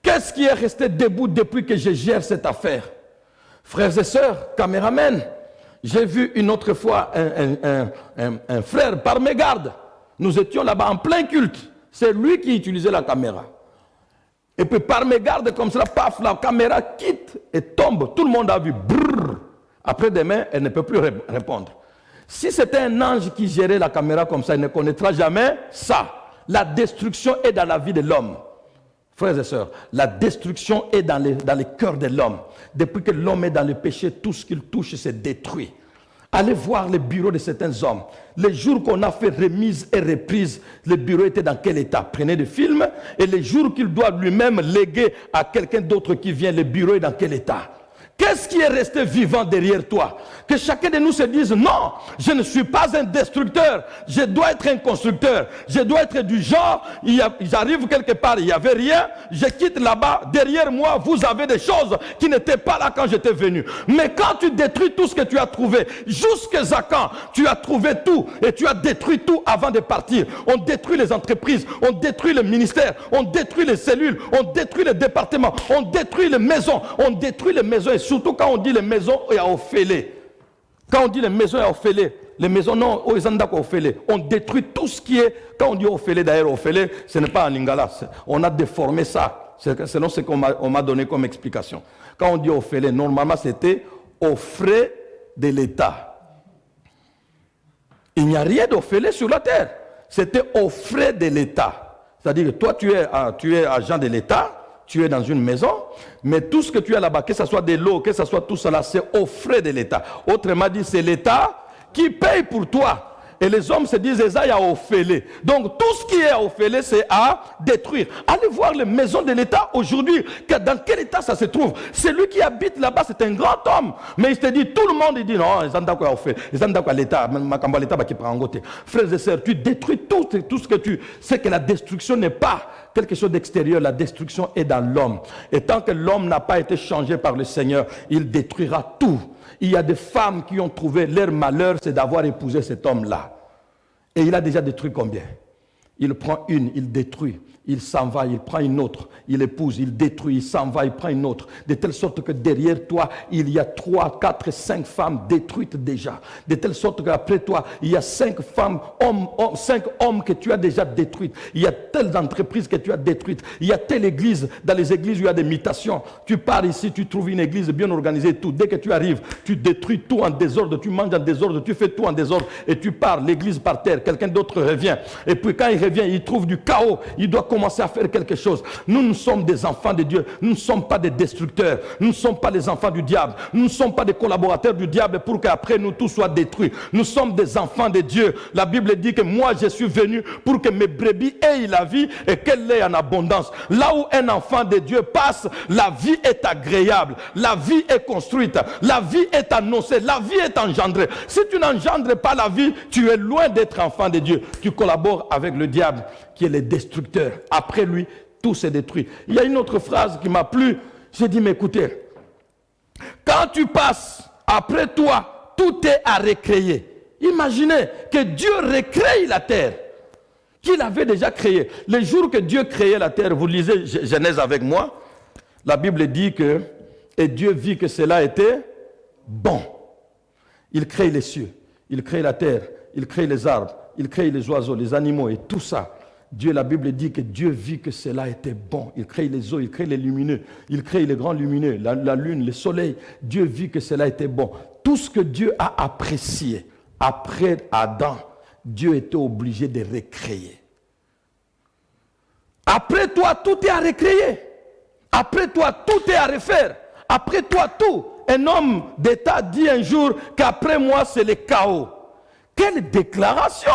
[SPEAKER 1] Qu'est-ce qui est resté debout depuis que je gère cette affaire? Frères et sœurs, caméramens, j'ai vu une autre fois un frère par mégarde. Nous étions là-bas en plein culte. C'est lui qui utilisait la caméra. Et puis par mégarde, comme cela, paf, la caméra quitte et tombe. Tout le monde a vu. Brrr. Après demain, elle ne peut plus répondre. Si c'était un ange qui gérait la caméra comme ça, il ne connaîtra jamais ça. La destruction est dans la vie de l'homme. Frères et sœurs, la destruction est dans le cœur de l'homme. Depuis que l'homme est dans le péché, tout ce qu'il touche se détruit. Allez voir les bureaux de certains hommes. Les jours qu'on a fait remise et reprise, le bureau était dans quel état? Prenez des films et les jours qu'il doit lui-même léguer à quelqu'un d'autre qui vient, le bureau est dans quel état? Qu'est-ce qui est resté vivant derrière toi? Que chacun de nous se dise, non, je ne suis pas un destructeur, je dois être un constructeur. Je dois être du genre, j'arrive quelque part, il n'y avait rien, je quitte là-bas, derrière moi, vous avez des choses qui n'étaient pas là quand j'étais venu. Mais quand tu détruis tout ce que tu as trouvé, jusqu'à quand tu as trouvé tout et tu as détruit tout avant de partir. On détruit les entreprises, on détruit le ministère, on détruit les cellules, on détruit les départements, on détruit les maisons, et surtout quand on dit les maisons à Ophélie. Quand on dit les maisons à Ophélie, les maisons non, on détruit tout ce qui est, quand on dit Ophélie, d'ailleurs Ophélie, ce n'est pas en lingala, on a déformé ça, selon ce qu'on m'a donné comme explication. Quand on dit Ophélie, normalement c'était aux frais de l'État. Il n'y a rien d'Ophélie sur la terre, c'était aux frais de l'État. C'est-à-dire que toi tu es agent de l'État, tu es dans une maison, mais tout ce que tu as là-bas, que ce soit de l'eau, que ce soit tout cela, c'est aux frais de l'État. Autrement dit, c'est l'État qui paye pour toi. Et les hommes se disent, ça y a Ophélie. Donc tout ce qui est à Ophélie, c'est à détruire. Allez voir les maisons de l'État aujourd'hui, dans quel état ça se trouve. Celui qui habite là-bas, c'est un grand homme. Mais il se dit, tout le monde, il dit, non, ils ont d'accord à Ophélie, ils ont d'accord à l'État, l'État qui prend en côté. Frères et sœurs, tu détruis tout ce que tu sais que la destruction n'est pas quelque chose d'extérieur, la destruction est dans l'homme. Et tant que l'homme n'a pas été changé par le Seigneur, il détruira tout. Il y a des femmes qui ont trouvé leur malheur, c'est d'avoir épousé cet homme-là. Et il a déjà détruit combien? Il prend une, il détruit. Il s'en va, il prend une autre, il épouse, il détruit, il s'en va, il prend une autre. De telle sorte que derrière toi, il y a 3, 4, 5 femmes détruites déjà. De telle sorte qu'après toi, il y a 5 femmes, 5 hommes que tu as déjà détruites. Il y a telles entreprises que tu as détruites. Il y a telle église, dans les églises où il y a des mutations. Tu pars ici, tu trouves une église bien organisée, tout. Dès que tu arrives, tu détruis tout en désordre, tu manges en désordre, tu fais tout en désordre et tu pars, l'église par terre, quelqu'un d'autre revient. Et puis quand il revient, il trouve du chaos, il doit commencer à faire quelque chose. Nous sommes des enfants de Dieu. Nous ne sommes pas des destructeurs. Nous ne sommes pas les enfants du diable. Nous ne sommes pas des collaborateurs du diable pour qu'après nous tout soit détruit. Nous sommes des enfants de Dieu. La Bible dit que moi je suis venu pour que mes brebis aient la vie et qu'elle l'ait en abondance. Là où un enfant de Dieu passe, la vie est agréable. La vie est construite. La vie est annoncée. La vie est engendrée. Si tu n'engendres pas la vie, tu es loin d'être enfant de Dieu. Tu collabores avec le diable qui est le destructeur. Après lui, tout s'est détruit. Il y a une autre phrase qui m'a plu. J'ai dit, mais écoutez, quand tu passes, après toi, tout est à recréer. Imaginez que Dieu recrée la terre, qu'il avait déjà créée. Le jour que Dieu créait la terre, vous lisez Genèse avec moi, la Bible dit que, et Dieu vit que cela était bon. Il crée les cieux, il crée la terre, il crée les arbres, il crée les oiseaux, les animaux et tout ça. Dieu, la Bible dit que Dieu vit que cela était bon. Il crée les eaux, il crée les lumineux, il crée les grands lumineux, la lune, le soleil. Dieu vit que cela était bon. Tout ce que Dieu a apprécié après Adam, Dieu était obligé de recréer. Après toi, tout est à recréer. Après toi, tout est à refaire. Après toi, tout. Un homme d'État dit un jour qu'après moi, c'est le chaos. Quelle déclaration!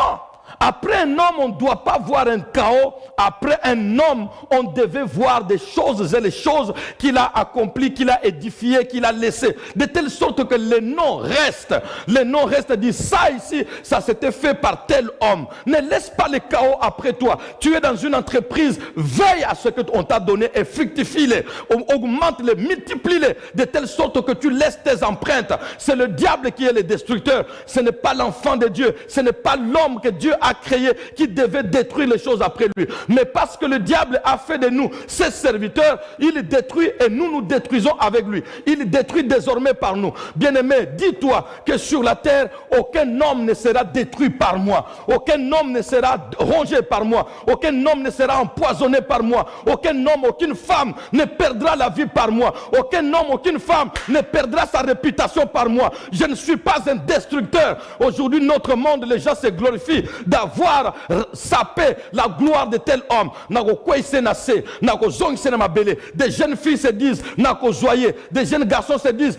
[SPEAKER 1] Après un homme, on ne doit pas voir un chaos. Après un homme, on devait voir des choses et les choses qu'il a accomplies, qu'il a édifiées, qu'il a laissées. De telle sorte que les noms restent. Les noms restent, dit ça ici, ça s'était fait par tel homme. Ne laisse pas le chaos après toi. Tu es dans une entreprise, veille à ce qu'on t'a donné et fructifie-les. Augmente-les, multiplie-les. De telle sorte que tu laisses tes empreintes. C'est le diable qui est le destructeur. Ce n'est pas l'enfant de Dieu. Ce n'est pas l'homme que Dieu a créé qui devait détruire les choses après lui. Mais parce que le diable a fait de nous ses serviteurs, il détruit et nous détruisons avec lui. Il détruit désormais par nous. Bien-aimé, dis-toi que sur la terre, aucun homme ne sera détruit par moi. Aucun homme ne sera rongé par moi. Aucun homme ne sera empoisonné par moi. Aucun homme, aucune femme ne perdra la vie par moi. Aucun homme, aucune femme ne perdra sa réputation par moi. Je ne suis pas un destructeur. Aujourd'hui, notre monde, les gens se glorifient. d'avoir sapé la gloire de tel homme. Des jeunes filles se disent, des jeunes garçons se disent,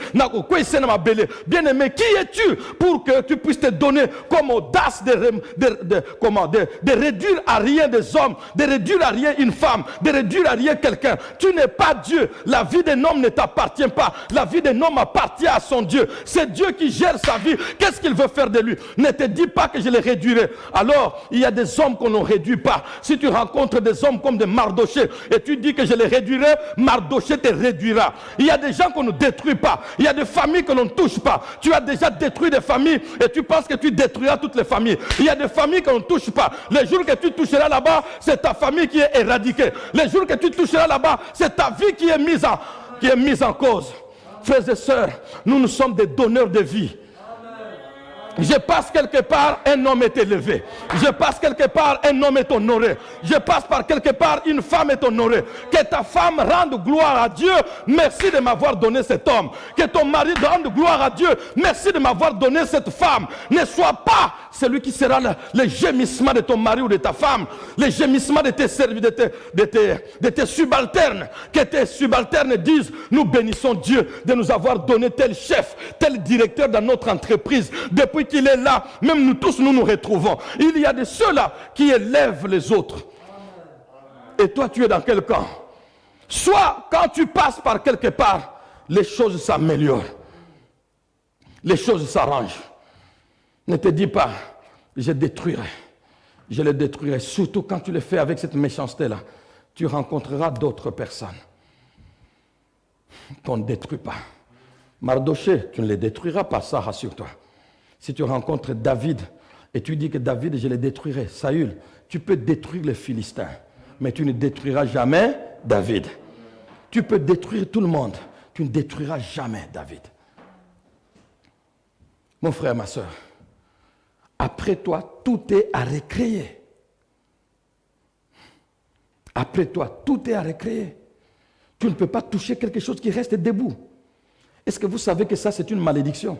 [SPEAKER 1] bien-aimé, qui es-tu pour que tu puisses te donner comme audace de réduire à rien des hommes, de réduire à rien une femme, de réduire à rien quelqu'un. Tu n'es pas Dieu. La vie d'un homme ne t'appartient pas. La vie d'un homme appartient à son Dieu. C'est Dieu qui gère sa vie. Qu'est-ce qu'il veut faire de lui? Ne te dis pas que je les réduirai. Alors, il y a des hommes qu'on ne réduit pas. Si tu rencontres des hommes comme des Mardochées et tu dis que je les réduirai, Mardoché te réduira. Il y a des gens qu'on ne détruit pas. Il y a des familles que l'on ne touche pas. Tu as déjà détruit des familles et tu penses que tu détruiras toutes les familles. Il y a des familles qu'on ne touche pas. Les jours que tu toucheras là-bas, c'est ta famille qui est éradiquée. Les jours que tu toucheras là-bas, c'est ta vie qui est mise en cause. Frères et sœurs, nous sommes des donneurs de vie. Je passe quelque part, un homme est élevé. Je passe quelque part, un homme est honoré. Je passe par quelque part, une femme est honorée. Que ta femme rende gloire à Dieu. Merci de m'avoir donné cet homme. Que ton mari rende gloire à Dieu. Merci de m'avoir donné cette femme. Ne sois pas celui qui sera le gémissement de ton mari ou de ta femme. Le gémissement de tes serviteurs, de tes subalternes. Que tes subalternes disent, nous bénissons Dieu de nous avoir donné tel chef, tel directeur dans notre entreprise. Depuis qu'il est là, même nous tous nous retrouvons. Il y a de ceux-là qui élèvent les autres. Et toi, tu es dans quel camp? Soit quand tu passes par quelque part, les choses s'améliorent. Les choses s'arrangent. Ne te dis pas, je détruirai. Je les détruirai. Surtout quand tu le fais avec cette méchanceté-là. Tu rencontreras d'autres personnes qu'on ne détruit pas. Mardoché, tu ne les détruiras pas, ça rassure-toi. Si tu rencontres David et tu dis que David, je le détruirai, Saül, tu peux détruire les Philistins, mais tu ne détruiras jamais David. Tu peux détruire tout le monde, tu ne détruiras jamais David. Mon frère, ma soeur, après toi, tout est à recréer. Après toi, tout est à recréer. Tu ne peux pas toucher quelque chose qui reste debout. Est-ce que vous savez que ça, c'est une malédiction?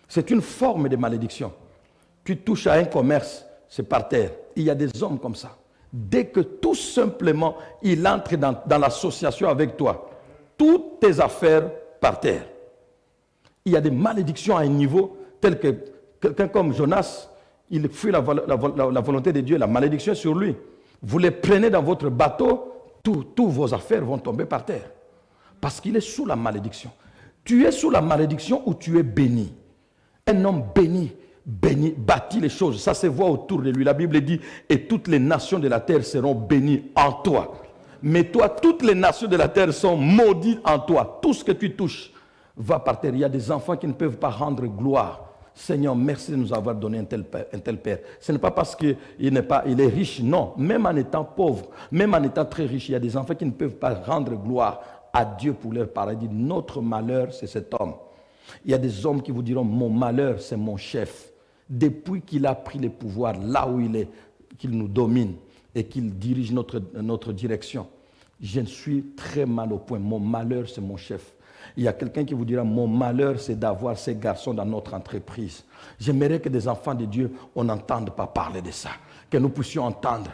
[SPEAKER 1] C'est une forme de malédiction. Tu touches à un commerce, c'est par terre. Il y a des hommes comme ça. Dès que tout simplement, il entre dans l'association avec toi, toutes tes affaires par terre. Il y a des malédictions à un niveau tel que quelqu'un comme Jonas, il fuit la volonté de Dieu, la malédiction est sur lui. Vous les prenez dans votre bateau, tous vos affaires vont tomber par terre. Parce qu'il est sous la malédiction. Tu es sous la malédiction ou tu es béni. Un homme béni, bâtit les choses. Ça se voit autour de lui. La Bible dit, et toutes les nations de la terre seront bénies en toi. Mais toi, toutes les nations de la terre sont maudites en toi. Tout ce que tu touches va par terre. Il y a des enfants qui ne peuvent pas rendre gloire. Seigneur, merci de nous avoir donné un tel père. Ce n'est pas parce qu'il est riche, non. Même en étant pauvre, même en étant très riche, il y a des enfants qui ne peuvent pas rendre gloire à Dieu pour leur paradis. Notre malheur, c'est cet homme. Il y a des hommes qui vous diront, mon malheur, c'est mon chef. Depuis qu'il a pris le pouvoir là où il est, qu'il nous domine et qu'il dirige notre direction, je suis très mal au point. Mon malheur, c'est mon chef. Il y a quelqu'un qui vous dira, mon malheur, c'est d'avoir ces garçons dans notre entreprise. J'aimerais que des enfants de Dieu, on n'entende pas parler de ça. Que nous puissions entendre,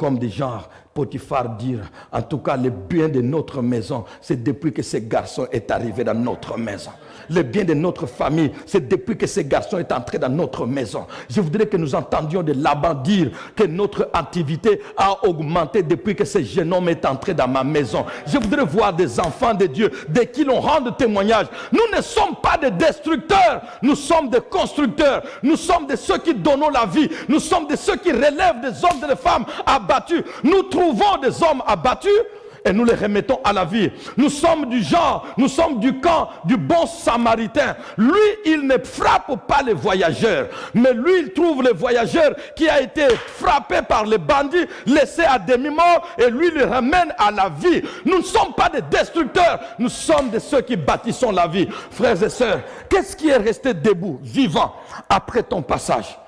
[SPEAKER 1] comme des gens, Potiphar dire, en tout cas, le bien de notre maison, c'est depuis que ce garçon est arrivé dans notre maison. Le bien de notre famille, c'est depuis que ce garçon est entré dans notre maison. Je voudrais que nous entendions de Laban dire que notre activité a augmenté depuis que ce jeune homme est entré dans ma maison. Je voudrais voir des enfants de Dieu, de qui l'on rende témoignage. Nous ne sommes pas des destructeurs, nous sommes des constructeurs. Nous sommes de ceux qui donnons la vie. Nous sommes de ceux qui relèvent des hommes et des femmes abattus. Nous trouvons des hommes abattus et nous les remettons à la vie. Nous sommes du genre, nous sommes du camp du bon samaritain. Lui, il ne frappe pas les voyageurs, mais lui, il trouve le voyageur qui a été frappé par les bandits, laissé à demi-mort, et lui, le ramène à la vie. Nous ne sommes pas des destructeurs, nous sommes de ceux qui bâtissons la vie. Frères et sœurs, qu'est-ce qui est resté debout, vivant, après ton passage?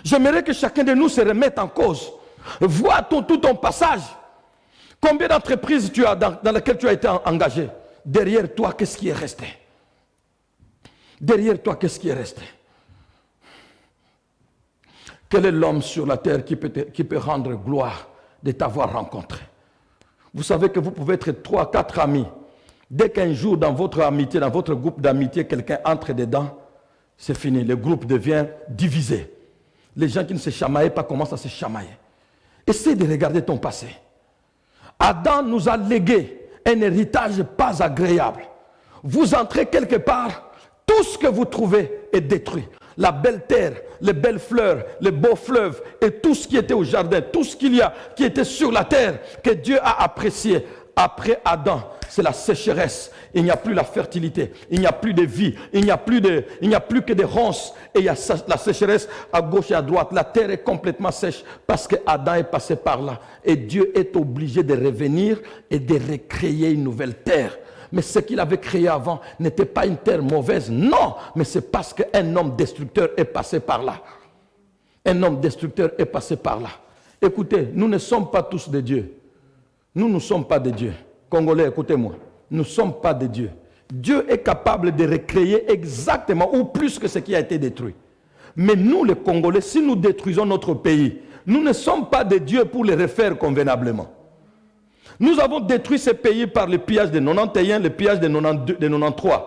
[SPEAKER 1] J'aimerais que chacun de nous se remette en cause. Vois tout ton passage. Combien d'entreprises tu as dans lesquelles tu as été engagé? Derrière toi, qu'est-ce qui est resté? Derrière toi, qu'est-ce qui est resté? Quel est l'homme sur la terre qui peut rendre gloire de t'avoir rencontré? Vous savez que vous pouvez être 3, 4 amis. Dès qu'un jour, dans votre amitié, dans votre groupe d'amitié, quelqu'un entre dedans, c'est fini. Le groupe devient divisé. Les gens qui ne se chamaillaient pas commencent à se chamailler. Essaye de regarder ton passé. Adam nous a légué un héritage pas agréable. Vous entrez quelque part, tout ce que vous trouvez est détruit. La belle terre, les belles fleurs, les beaux fleuves et tout ce qui était au jardin, tout ce qu'il y a qui était sur la terre, que Dieu a apprécié. Après Adam, c'est la sécheresse. Il n'y a plus la fertilité, il n'y a plus de vie, il n'y a plus que des ronces. Et il y a la sécheresse à gauche et à droite. La terre est complètement sèche parce que Adam est passé par là. Et Dieu est obligé de revenir et de recréer une nouvelle terre. Mais ce qu'il avait créé avant n'était pas une terre mauvaise. Non, mais c'est parce qu'un homme destructeur est passé par là. Un homme destructeur est passé par là. Écoutez, nous ne sommes pas tous des dieux. Nous ne sommes pas des dieux. Congolais, écoutez-moi. Nous ne sommes pas des dieux. Dieu est capable de recréer exactement ou plus que ce qui a été détruit. Mais nous, les Congolais, si nous détruisons notre pays, nous ne sommes pas des dieux pour les refaire convenablement. Nous avons détruit ce pays par le pillage de 91, le pillage de 92, de 93.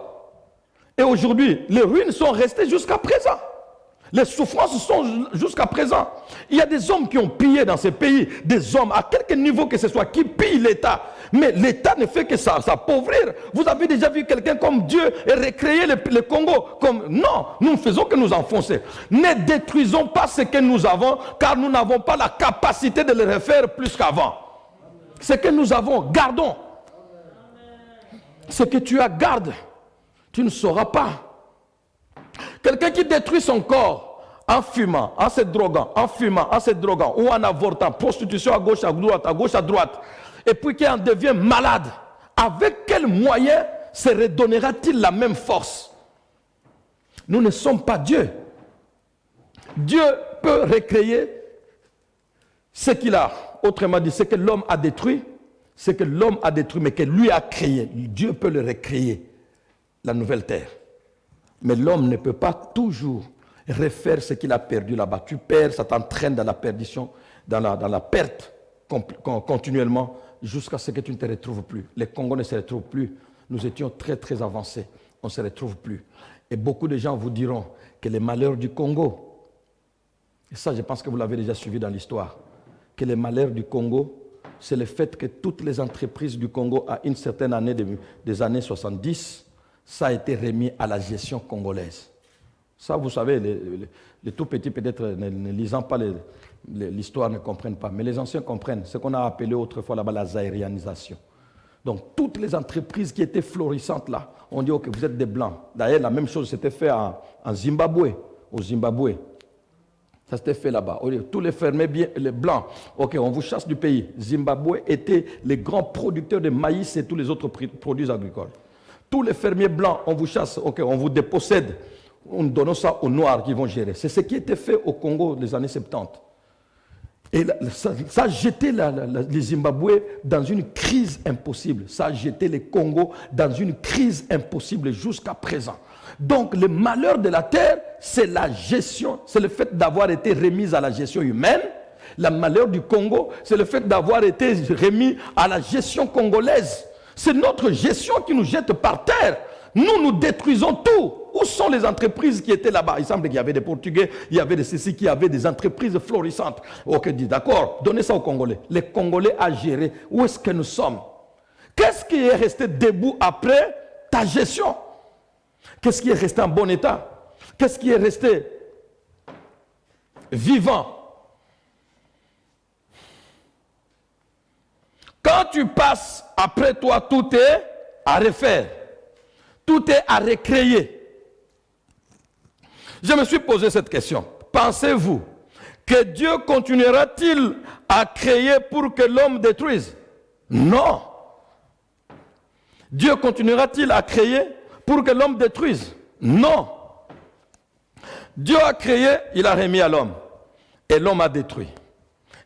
[SPEAKER 1] Et aujourd'hui, les ruines sont restées jusqu'à présent. Les souffrances sont jusqu'à présent. Il y a des hommes qui ont pillé dans ces pays, des hommes à quelque niveau que ce soit, qui pillent l'État. Mais l'État ne fait que s'appauvrir. Vous avez déjà vu quelqu'un comme Dieu et recréer le Congo comme... Non, nous ne faisons que nous enfoncer. Ne détruisons pas ce que nous avons, car nous n'avons pas la capacité de le refaire plus qu'avant. Ce que nous avons, gardons. Ce que tu as, garde. Tu ne sauras pas. Quelqu'un qui détruit son corps en fumant, en se droguant, ou en avortant, prostitution à gauche à droite, et puis qui en devient malade, avec quel moyen se redonnera-t-il la même force? Nous ne sommes pas Dieu. Dieu peut recréer ce qu'il a. Autrement dit, ce que l'homme a détruit, mais que lui a créé. Dieu peut le recréer, la nouvelle terre. Mais l'homme ne peut pas toujours refaire ce qu'il a perdu là-bas. Tu perds, ça t'entraîne dans la perdition, dans la perte continuellement, jusqu'à ce que tu ne te retrouves plus. Les Congolais ne se retrouvent plus. Nous étions très très avancés. On ne se retrouve plus. Et beaucoup de gens vous diront que les malheurs du Congo, et ça je pense que vous l'avez déjà suivi dans l'histoire, que les malheurs du Congo, c'est le fait que toutes les entreprises du Congo, à une certaine année des années 70, ça a été remis à la gestion congolaise. Ça, vous savez, les tout petits, peut-être, ne lisant pas l'histoire, ne comprennent pas. Mais les anciens comprennent. Ce qu'on a appelé autrefois là-bas la zaïrianisation. Donc, toutes les entreprises qui étaient florissantes là, on dit, ok, vous êtes des Blancs. D'ailleurs, la même chose s'était fait en Zimbabwe, au Zimbabwe. Ça s'était fait là-bas. Tous les fermiers, les Blancs, ok, on vous chasse du pays. Zimbabwe était les grands producteurs de maïs et tous les autres produits agricoles. Tous les fermiers blancs, on vous chasse, ok, on vous dépossède, on donne ça aux Noirs qui vont gérer. C'est ce qui était fait au Congo des années 70. Et ça a jeté les Zimbabwe dans une crise impossible. Ça a jeté les Congo dans une crise impossible jusqu'à présent. Donc le malheur de la terre, c'est la gestion, c'est le fait d'avoir été remise à la gestion humaine. Le malheur du Congo, c'est le fait d'avoir été remis à la gestion congolaise. C'est notre gestion qui nous jette par terre. Nous détruisons tout. Où sont les entreprises qui étaient là-bas? Il semble qu'il y avait des Portugais, il y avait des Sissi qui avaient des entreprises florissantes. Ok, dit d'accord, donnez ça aux Congolais. Les Congolais à gérer. Où est-ce que nous sommes? Qu'est-ce qui est resté debout après ta gestion? Qu'est-ce qui est resté en bon état? Qu'est-ce qui est resté vivant? Quand tu passes après toi, tout est à refaire. Tout est à recréer. Je me suis posé cette question. Pensez-vous que Dieu continuera-t-il à créer pour que l'homme détruise? Non. Dieu continuera-t-il à créer pour que l'homme détruise? Non. Dieu a créé, il a remis à l'homme. Et l'homme a détruit.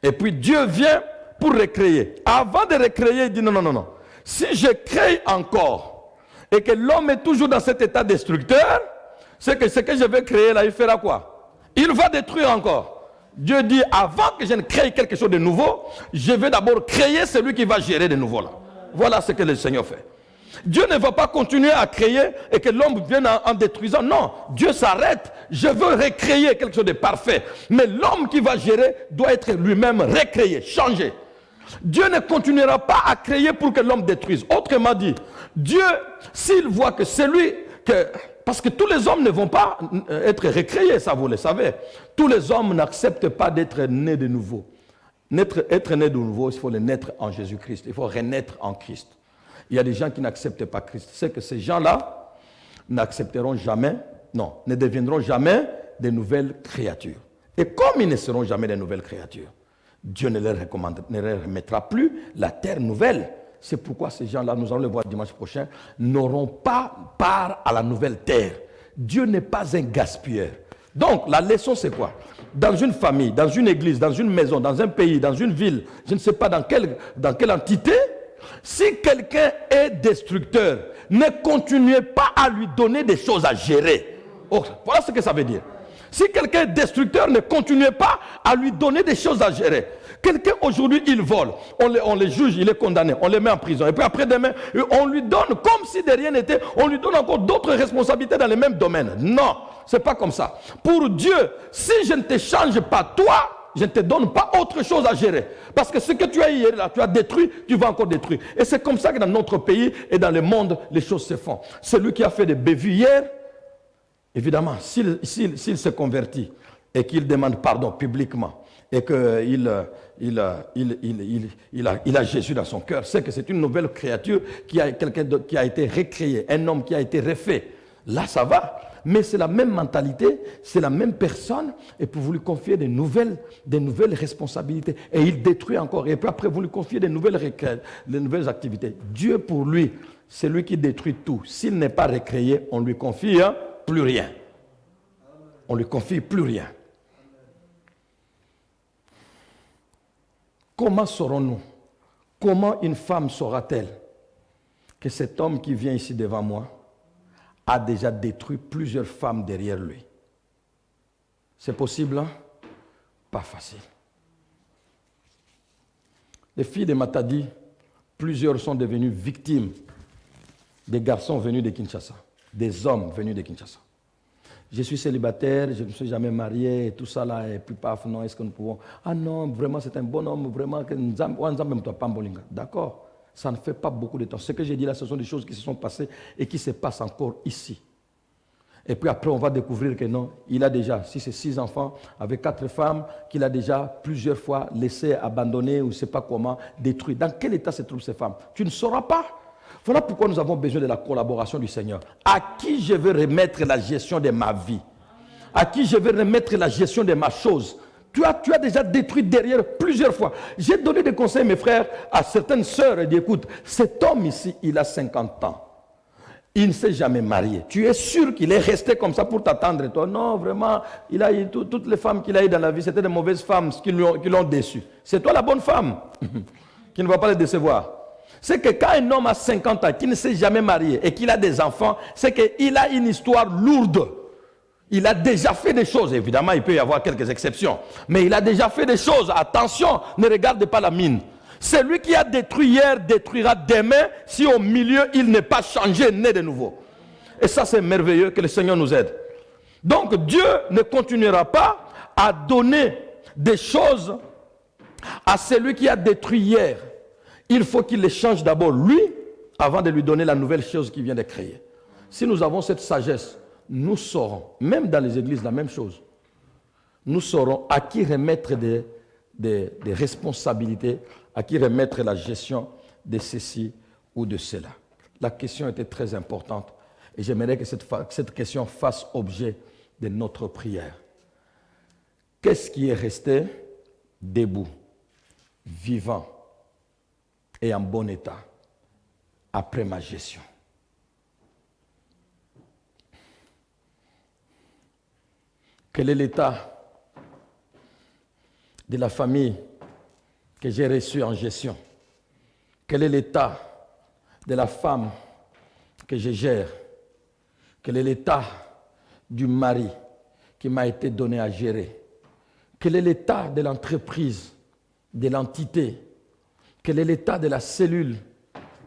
[SPEAKER 1] Et puis Dieu vient pour recréer. Avant de recréer, il dit non. Si je crée encore et que l'homme est toujours dans cet état destructeur, c'est que ce que je vais créer là, il fera quoi? Il va détruire encore. Dieu dit, avant que je ne crée quelque chose de nouveau, je vais d'abord créer celui qui va gérer de nouveau là. Voilà ce que le Seigneur fait. Dieu ne va pas continuer à créer et que l'homme vienne en détruisant. Non, Dieu s'arrête. Je veux recréer quelque chose de parfait. Mais l'homme qui va gérer doit être lui-même recréé, changé. Dieu ne continuera pas à créer pour que l'homme détruise. Autrement dit, Dieu, s'il voit que celui que... Parce que tous les hommes ne vont pas être recréés, ça vous le savez. Tous les hommes n'acceptent pas d'être nés de nouveau. Être né de nouveau, il faut le naître en Jésus-Christ. Il faut renaître en Christ. Il y a des gens qui n'acceptent pas Christ. C'est que ces gens-là n'accepteront jamais, non, ne deviendront jamais de nouvelles créatures. Et comme ils ne seront jamais de nouvelles créatures, Dieu ne leur remettra plus la terre nouvelle. C'est pourquoi ces gens-là, nous allons le voir dimanche prochain, n'auront pas part à la nouvelle terre. Dieu n'est pas un gaspilleur. Donc, la leçon, c'est quoi? Dans une famille, dans une église, dans une maison, dans un pays, dans une ville, je ne sais pas dans quelle entité, si quelqu'un est destructeur, ne continuez pas à lui donner des choses à gérer. Oh, voilà ce que ça veut dire. Si quelqu'un est destructeur, ne continuez pas à lui donner des choses à gérer. Quelqu'un aujourd'hui, il vole, on le juge, il est condamné, on le met en prison. Et puis après-demain, on lui donne, comme si de rien n'était, on lui donne encore d'autres responsabilités dans le même domaine. Non, ce n'est pas comme ça. Pour Dieu, si je ne te change pas toi, je ne te donne pas autre chose à gérer. Parce que ce que tu as hier, là, tu as détruit, tu vas encore détruire. Et c'est comme ça que dans notre pays et dans le monde, les choses se font. Celui qui a fait des bévues hier, évidemment, s'il se convertit et qu'il demande pardon publiquement, et qu'il a Jésus dans son cœur, c'est que c'est une nouvelle créature qui a été recréée, un homme qui a été refait. Là, ça va. Mais c'est la même mentalité, c'est la même personne, et puis vous lui confiez des nouvelles responsabilités. Et il détruit encore. Et puis après, vous lui confiez des nouvelles activités. Dieu, pour lui, c'est lui qui détruit tout. S'il n'est pas recréé, on lui confie plus rien. On lui confie plus rien. Comment saurons-nous? Comment une femme saura-t-elle que cet homme qui vient ici devant moi a déjà détruit plusieurs femmes derrière lui? C'est possible, hein? Pas facile. Les filles de Matadi, plusieurs sont devenues victimes des garçons venus de Kinshasa, des hommes venus de Kinshasa. Je suis célibataire, je ne me suis jamais marié, et tout ça là, et puis paf, non, est-ce que nous pouvons... Ah non, vraiment, c'est un bon homme, vraiment, d'accord, ça ne fait pas beaucoup de temps. Ce que j'ai dit là, ce sont des choses qui se sont passées et qui se passent encore ici. Et puis après, on va découvrir que non, il a déjà, si c'est 6 enfants, avec 4 femmes, qu'il a déjà plusieurs fois laissé abandonner ou je ne sais pas comment, détruit. Dans quel état se trouvent ces femmes? Tu ne sauras pas. Voilà pourquoi nous avons besoin de la collaboration du Seigneur. À qui je veux remettre la gestion de ma vie? À qui je veux remettre la gestion de ma chose? Tu as déjà détruit derrière plusieurs fois. J'ai donné des conseils, mes frères, à certaines sœurs. Et dit, écoute, cet homme ici, il a 50 ans. Il ne s'est jamais marié. Tu es sûr qu'il est resté comme ça pour t'attendre? Et toi, non, vraiment, il a eu toutes les femmes qu'il a eues dans la vie, c'était des mauvaises femmes qui l'ont déçu. C'est toi la bonne femme qui ne va pas le décevoir. C'est que quand un homme a 50 ans, qui ne s'est jamais marié et qu'il a des enfants, c'est qu'il a une histoire lourde. Il a déjà fait des choses. Évidemment, il peut y avoir quelques exceptions. Mais il a déjà fait des choses. Attention, ne regarde pas la mine. Celui qui a détruit hier détruira demain si au milieu, il n'est pas changé, né de nouveau. Et ça, c'est merveilleux, que le Seigneur nous aide. Donc, Dieu ne continuera pas à donner des choses à celui qui a détruit hier. Il faut qu'il les change d'abord lui, avant de lui donner la nouvelle chose qu'il vient de créer. Si nous avons cette sagesse, nous saurons, même dans les églises, la même chose. Nous saurons à qui remettre des responsabilités, à qui remettre la gestion de ceci ou de cela. La question était très importante et j'aimerais que cette question fasse objet de notre prière. Qu'est-ce qui est resté debout, vivant et en bon état après ma gestion? Quel est l'état de la famille que j'ai reçue en gestion? Quel est l'état de la femme que je gère? Quel est l'état du mari qui m'a été donné à gérer? Quel est l'état de l'entreprise, de l'entité? Quel est l'état de la cellule?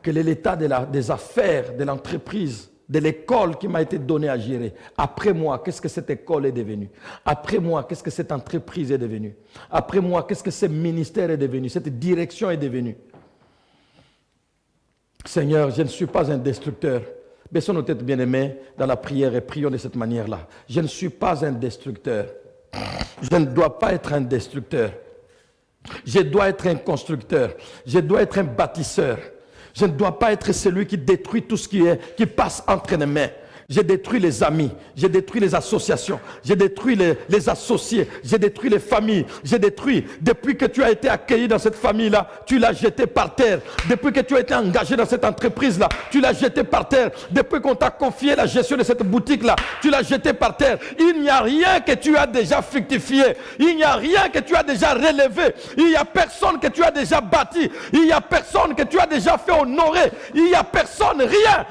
[SPEAKER 1] Quel est l'état des affaires, de l'entreprise, de l'école qui m'a été donnée à gérer? Après moi, qu'est-ce que cette école est devenue? Après moi, qu'est-ce que cette entreprise est devenue? Après moi, qu'est-ce que ce ministère est devenu? Cette direction est devenue? Seigneur, je ne suis pas un destructeur. Baissons nos têtes bien-aimés dans la prière et prions de cette manière-là. Je ne suis pas un destructeur. Je ne dois pas être un destructeur. Je dois être un constructeur. Je dois être un bâtisseur. Je ne dois pas être celui qui détruit tout ce qui passe entre les mains. J'ai détruit les amis, j'ai détruit les associations, j'ai détruit les associés, j'ai détruit les familles, j'ai détruit. Depuis que tu as été accueilli dans cette famille-là, tu l'as jeté par terre. Depuis que tu as été engagé dans cette entreprise-là, tu l'as jeté par terre. Depuis qu'on t'a confié la gestion de cette boutique-là, tu l'as jeté par terre. Il n'y a rien que tu as déjà fructifié. Il n'y a rien que tu as déjà relevé. Il n'y a personne que tu as déjà bâti. Il n'y a personne que tu as déjà fait honorer. Il n'y a personne, rien.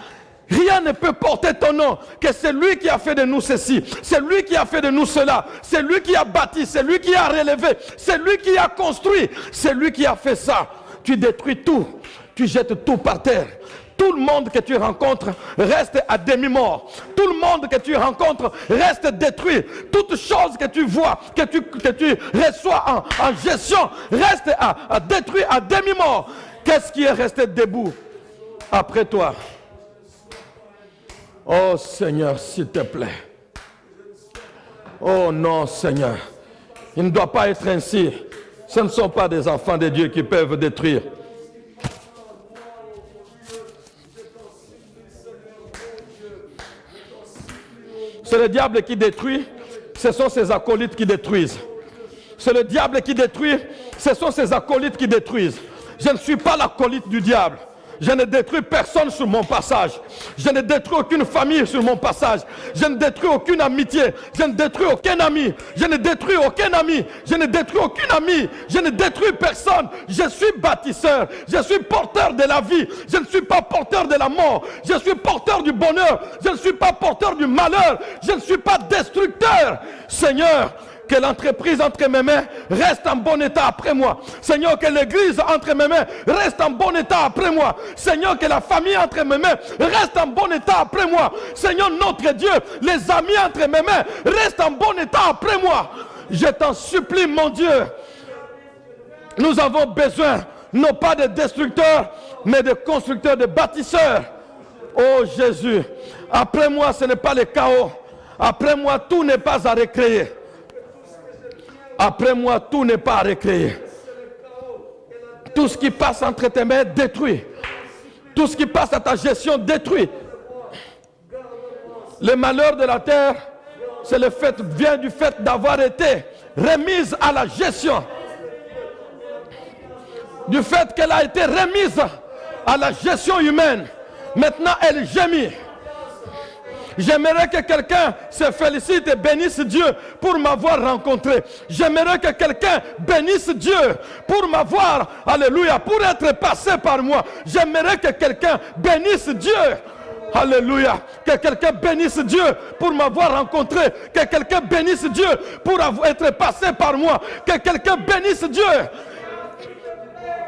[SPEAKER 1] Rien ne peut porter ton nom, que c'est lui qui a fait de nous ceci, c'est lui qui a fait de nous cela, c'est lui qui a bâti, c'est lui qui a relevé, c'est lui qui a construit, c'est lui qui a fait ça. Tu détruis tout, tu jettes tout par terre. Tout le monde que tu rencontres reste à demi-mort. Tout le monde que tu rencontres reste détruit. Toute chose que tu vois, que tu reçois en gestion, reste à détruire à demi-mort. Qu'est-ce qui est resté debout après toi? Oh Seigneur, s'il te plaît. Oh non, Seigneur. Il ne doit pas être ainsi. Ce ne sont pas des enfants de Dieu qui peuvent détruire. C'est le diable qui détruit. Ce sont ses acolytes qui détruisent. C'est le diable qui détruit. Ce sont ses acolytes qui détruisent. Je ne suis pas l'acolyte du diable. Je ne détruis personne sur mon passage. Je ne détruis aucune famille sur mon passage. Je ne détruis aucune amitié. Je ne détruis aucun ami. Je ne détruis aucun ami. Je ne détruis aucune amie. Je ne détruis personne. Je suis bâtisseur. Je suis porteur de la vie. Je ne suis pas porteur de la mort. Je suis porteur du bonheur. Je ne suis pas porteur du malheur. Je ne suis pas destructeur. Seigneur, que l'entreprise entre mes mains reste en bon état après moi. Seigneur, que l'église entre mes mains reste en bon état après moi. Seigneur, que la famille entre mes mains reste en bon état après moi. Seigneur, notre Dieu, les amis entre mes mains restent en bon état après moi. Je t'en supplie, mon Dieu. Nous avons besoin, non pas de destructeurs, mais de constructeurs, de bâtisseurs. Oh Jésus, après moi, ce n'est pas le chaos. Après moi, tout n'est pas à recréer. Après moi, tout n'est pas à recréer. Tout ce qui passe entre tes mains, détruit. Tout ce qui passe à ta gestion, détruit. Le malheur de la terre, vient du fait d'avoir été remise à la gestion. Du fait qu'elle a été remise à la gestion humaine. Maintenant, elle gémit. J'aimerais que quelqu'un se félicite et bénisse Dieu pour m'avoir rencontré. J'aimerais que quelqu'un bénisse Dieu pour m'avoir, alléluia, pour être passé par moi. J'aimerais que quelqu'un bénisse Dieu. Alléluia. Que quelqu'un bénisse Dieu pour m'avoir rencontré. Que quelqu'un bénisse Dieu pour être passé par moi. Que quelqu'un bénisse Dieu.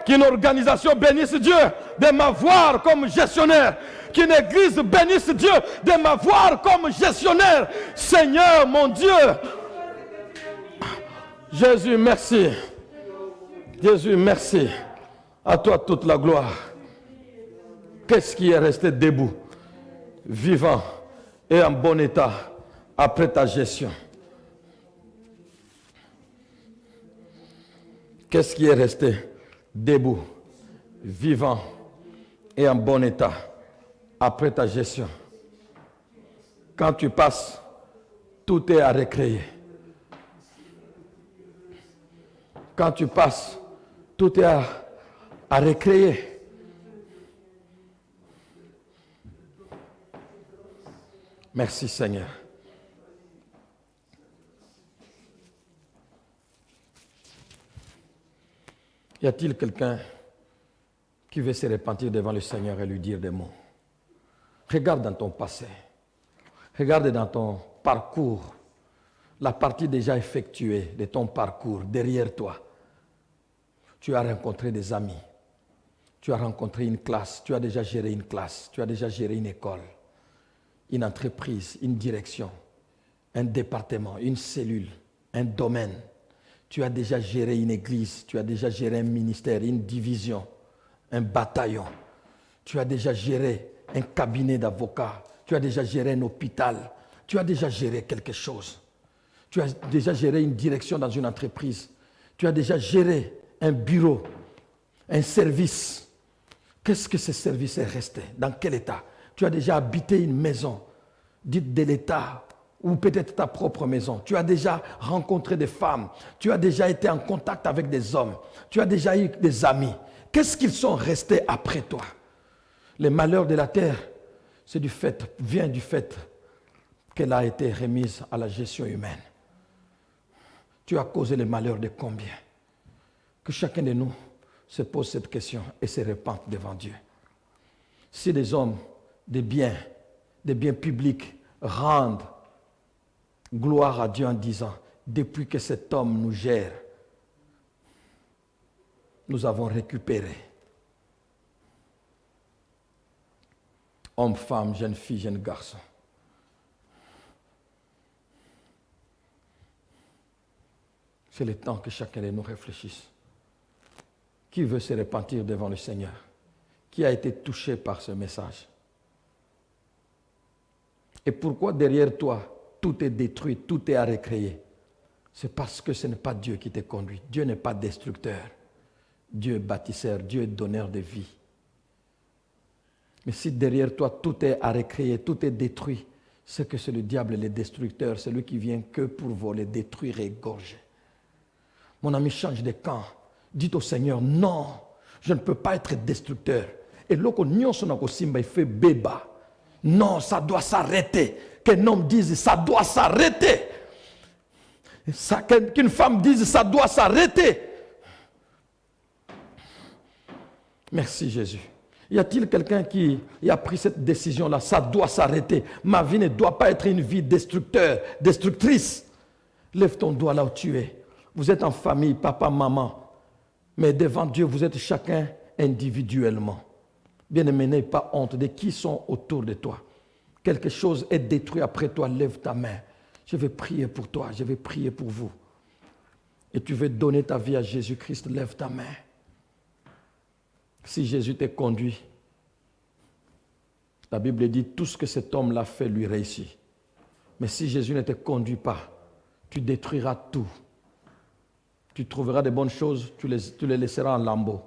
[SPEAKER 1] Qu'une organisation bénisse Dieu de m'avoir comme gestionnaire. Qu'une église bénisse Dieu de m'avoir comme gestionnaire. Seigneur, mon Dieu. Jésus, merci. Jésus, merci. À toi toute la gloire. Qu'est-ce qui est resté debout, vivant et en bon état après ta gestion? Qu'est-ce qui est resté debout, vivant et en bon état après ta gestion? Quand tu passes, tout est à recréer. Quand tu passes, tout est à recréer. Merci Seigneur. Y a-t-il quelqu'un qui veut se repentir devant le Seigneur et lui dire des mots? Regarde dans ton passé. Regarde dans ton parcours. la partie déjà effectuée de ton parcours derrière toi. Tu as rencontré des amis, tu as rencontré une classe, tu as déjà géré une classe, tu as déjà géré une école, une entreprise, une direction, un département, une cellule, un domaine. Tu as déjà géré une église, tu as déjà géré un ministère, une division, un bataillon. Tu as déjà géré un cabinet d'avocats, tu as déjà géré un hôpital, tu as déjà géré quelque chose. Tu as déjà géré une direction dans une entreprise, tu as déjà géré un bureau, un service. Qu'est-ce que ce service est resté? Dans quel état? Tu as déjà habité une maison, dite de l'État, ou peut-être ta propre maison. Tu as déjà rencontré des femmes. Tu as déjà été en contact avec des hommes. Tu as déjà eu des amis. Qu'est-ce qu'ils sont restés après toi? Les malheurs de la terre, vient du fait qu'elle a été remise à la gestion humaine. Tu as causé les malheurs de combien? Que chacun de nous se pose cette question et se repente devant Dieu. Si des hommes, des biens publics rendent gloire à Dieu en disant, depuis que cet homme nous gère, nous avons récupéré. Hommes, femmes, jeunes filles, jeunes garçons. C'est le temps que chacun de nous réfléchisse. Qui veut se repentir devant le Seigneur? Qui a été touché par ce message? Et pourquoi derrière toi, tout est détruit, tout est à recréer? C'est parce que ce n'est pas Dieu qui te conduit. Dieu n'est pas destructeur. Dieu est bâtisseur, Dieu est donneur de vie. Mais si derrière toi, tout est à recréer, tout est détruit, c'est que c'est le diable, le destructeur, c'est lui qui vient que pour voler, détruire et égorger. Mon ami, change de camp. Dites au Seigneur, non, je ne peux pas être destructeur. Et lorsqu'on il fait béba. Non, ça doit s'arrêter. Qu'un homme dise, ça doit s'arrêter. Qu'une femme dise, ça doit s'arrêter. Merci Jésus. Y a-t-il quelqu'un qui a pris cette décision-là? Ça doit s'arrêter. Ma vie ne doit pas être une vie destructrice. Lève ton doigt là où tu es. Vous êtes en famille, papa, maman. Mais devant Dieu, vous êtes chacun individuellement. Bien-aimé, n'aie pas honte de qui sont autour de toi. Quelque chose est détruit après toi, lève ta main. Je vais prier pour toi, je vais prier pour vous. Et tu veux donner ta vie à Jésus-Christ, lève ta main. Si Jésus t'a conduit, la Bible dit tout ce que cet homme-là fait lui réussit. Mais si Jésus ne te conduit pas, tu détruiras tout. Tu trouveras des bonnes choses, tu les laisseras en lambeaux.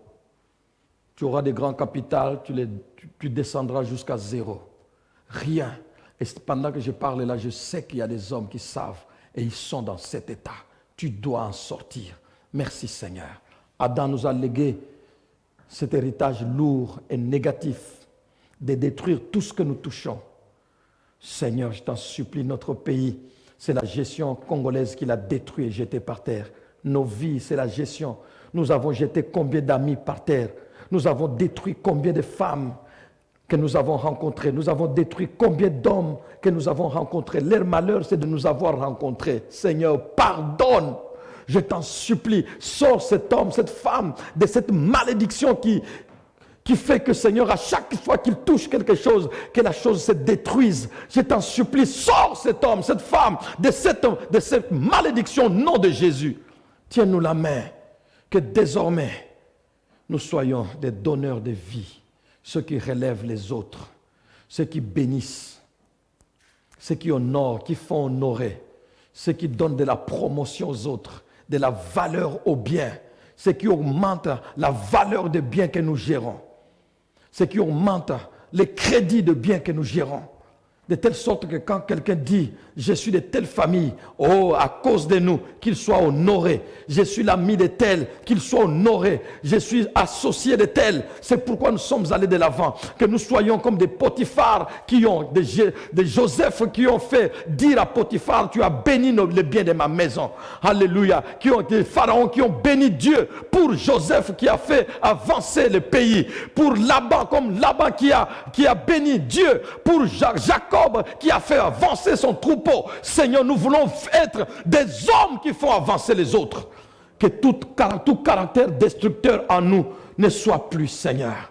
[SPEAKER 1] Tu auras des grands capitals, tu descendras jusqu'à zéro. Rien. Et pendant que je parle là, je sais qu'il y a des hommes qui savent et ils sont dans cet état. Tu dois en sortir. Merci Seigneur. Adam nous a légué cet héritage lourd et négatif de détruire tout ce que nous touchons. Seigneur, je t'en supplie, notre pays, c'est la gestion congolaise qui l'a détruit et jeté par terre. Nos vies, c'est la gestion. Nous avons jeté combien d'amis par terre? Nous avons détruit combien de femmes que nous avons rencontrées? Nous avons détruit combien d'hommes que nous avons rencontrés? Leur malheur, c'est de nous avoir rencontrés. Seigneur, pardonne. Je t'en supplie, sors cet homme, cette femme de cette malédiction qui fait que, Seigneur, à chaque fois qu'il touche quelque chose, que la chose se détruise. Je t'en supplie, sors cet homme, cette femme de cette malédiction au nom de Jésus. Tiens-nous la main, que désormais, nous soyons des donneurs de vie, ceux qui relèvent les autres, ceux qui bénissent, ceux qui honorent, qui font honorer, ceux qui donnent de la promotion aux autres, de la valeur aux biens, ceux qui augmentent la valeur des biens que nous gérons, ceux qui augmentent les crédits de biens que nous gérons. De telle sorte que quand quelqu'un dit « Je suis de telle famille », oh, à cause de nous, qu'il soit honoré. Je suis l'ami de tel, qu'il soit honoré. Je suis associé de tel. C'est pourquoi nous sommes allés de l'avant. Que nous soyons comme des Potiphar, des Joseph qui ont fait dire à Potiphar « Tu as béni le bien de ma maison ». Alléluia. Des pharaons qui ont béni Dieu pour Joseph qui a fait avancer le pays. Pour Laban, comme Laban qui a béni Dieu. Pour Jacob Jacob qui a fait avancer son troupeau. Seigneur, nous voulons être des hommes qui font avancer les autres. Que tout caractère destructeur en nous ne soit plus, Seigneur.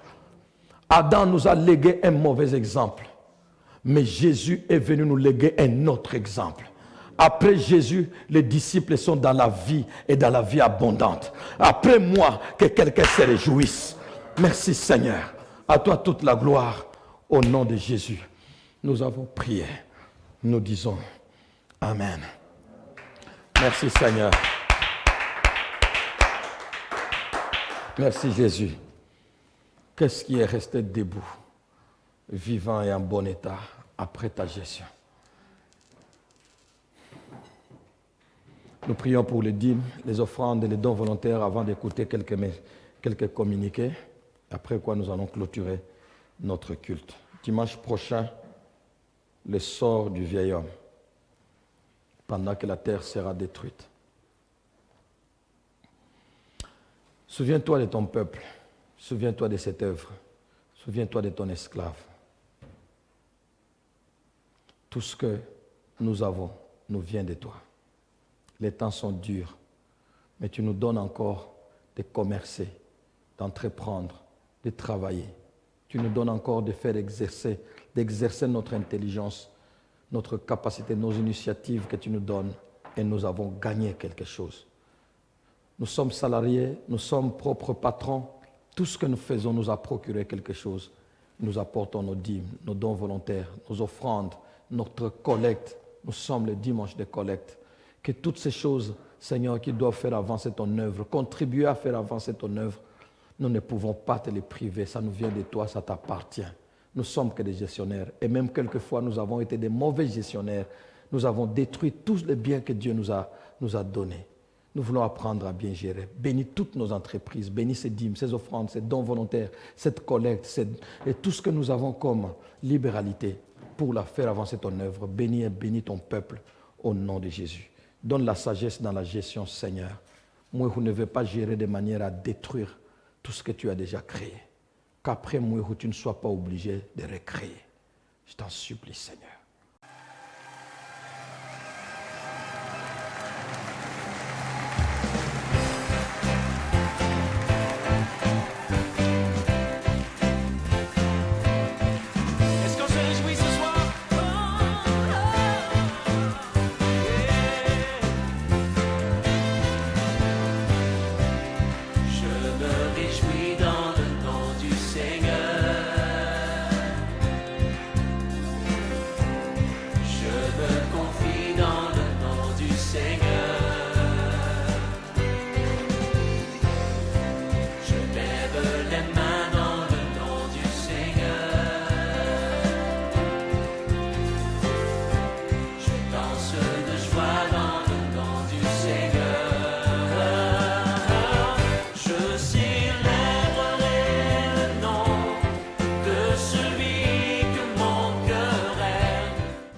[SPEAKER 1] Adam nous a légué un mauvais exemple. Mais Jésus est venu nous léguer un autre exemple. Après Jésus, les disciples sont dans la vie et dans la vie abondante. Après moi, que quelqu'un se réjouisse. Merci Seigneur. À toi toute la gloire. Au nom de Jésus, nous avons prié. Nous disons Amen. Merci Seigneur. Merci Jésus. Qu'est-ce qui est resté debout, vivant et en bon état après ta gestion? Nous prions pour les dîmes, les offrandes et les dons volontaires avant d'écouter quelques communiqués, après quoi nous allons clôturer notre culte. Dimanche prochain, le sort du vieil homme, pendant que la terre sera détruite. Souviens-toi de ton peuple, souviens-toi de cette œuvre, souviens-toi de ton esclave. Tout ce que nous avons nous vient de toi. Les temps sont durs, mais tu nous donnes encore de commercer, d'entreprendre, de travailler. Tu nous donnes encore de faire d'exercer notre intelligence, notre capacité, nos initiatives que tu nous donnes, et nous avons gagné quelque chose. Nous sommes salariés, nous sommes propres patrons. Tout ce que nous faisons nous a procuré quelque chose. Nous apportons nos dîmes, nos dons volontaires, nos offrandes, notre collecte. Nous sommes le dimanche de collecte. Que toutes ces choses, Seigneur, qui doivent faire avancer ton œuvre, contribuer à faire avancer ton œuvre, nous ne pouvons pas te les priver. Ça nous vient de toi, ça t'appartient. Nous sommes que des gestionnaires. Et même quelquefois, nous avons été des mauvais gestionnaires. Nous avons détruit tous les biens que Dieu nous a donnés. Nous voulons apprendre à bien gérer. Bénis toutes nos entreprises, bénis ces dîmes, ces offrandes, ces dons volontaires, cette collecte, et tout ce que nous avons comme libéralité pour la faire avancer ton œuvre. Bénis ton peuple au nom de Jésus. Donne la sagesse dans la gestion, Seigneur. Moi, je ne veux pas gérer de manière à détruire tout ce que tu as déjà créé. Qu'après moi, tu ne sois pas obligé de recréer. Je t'en supplie, Seigneur.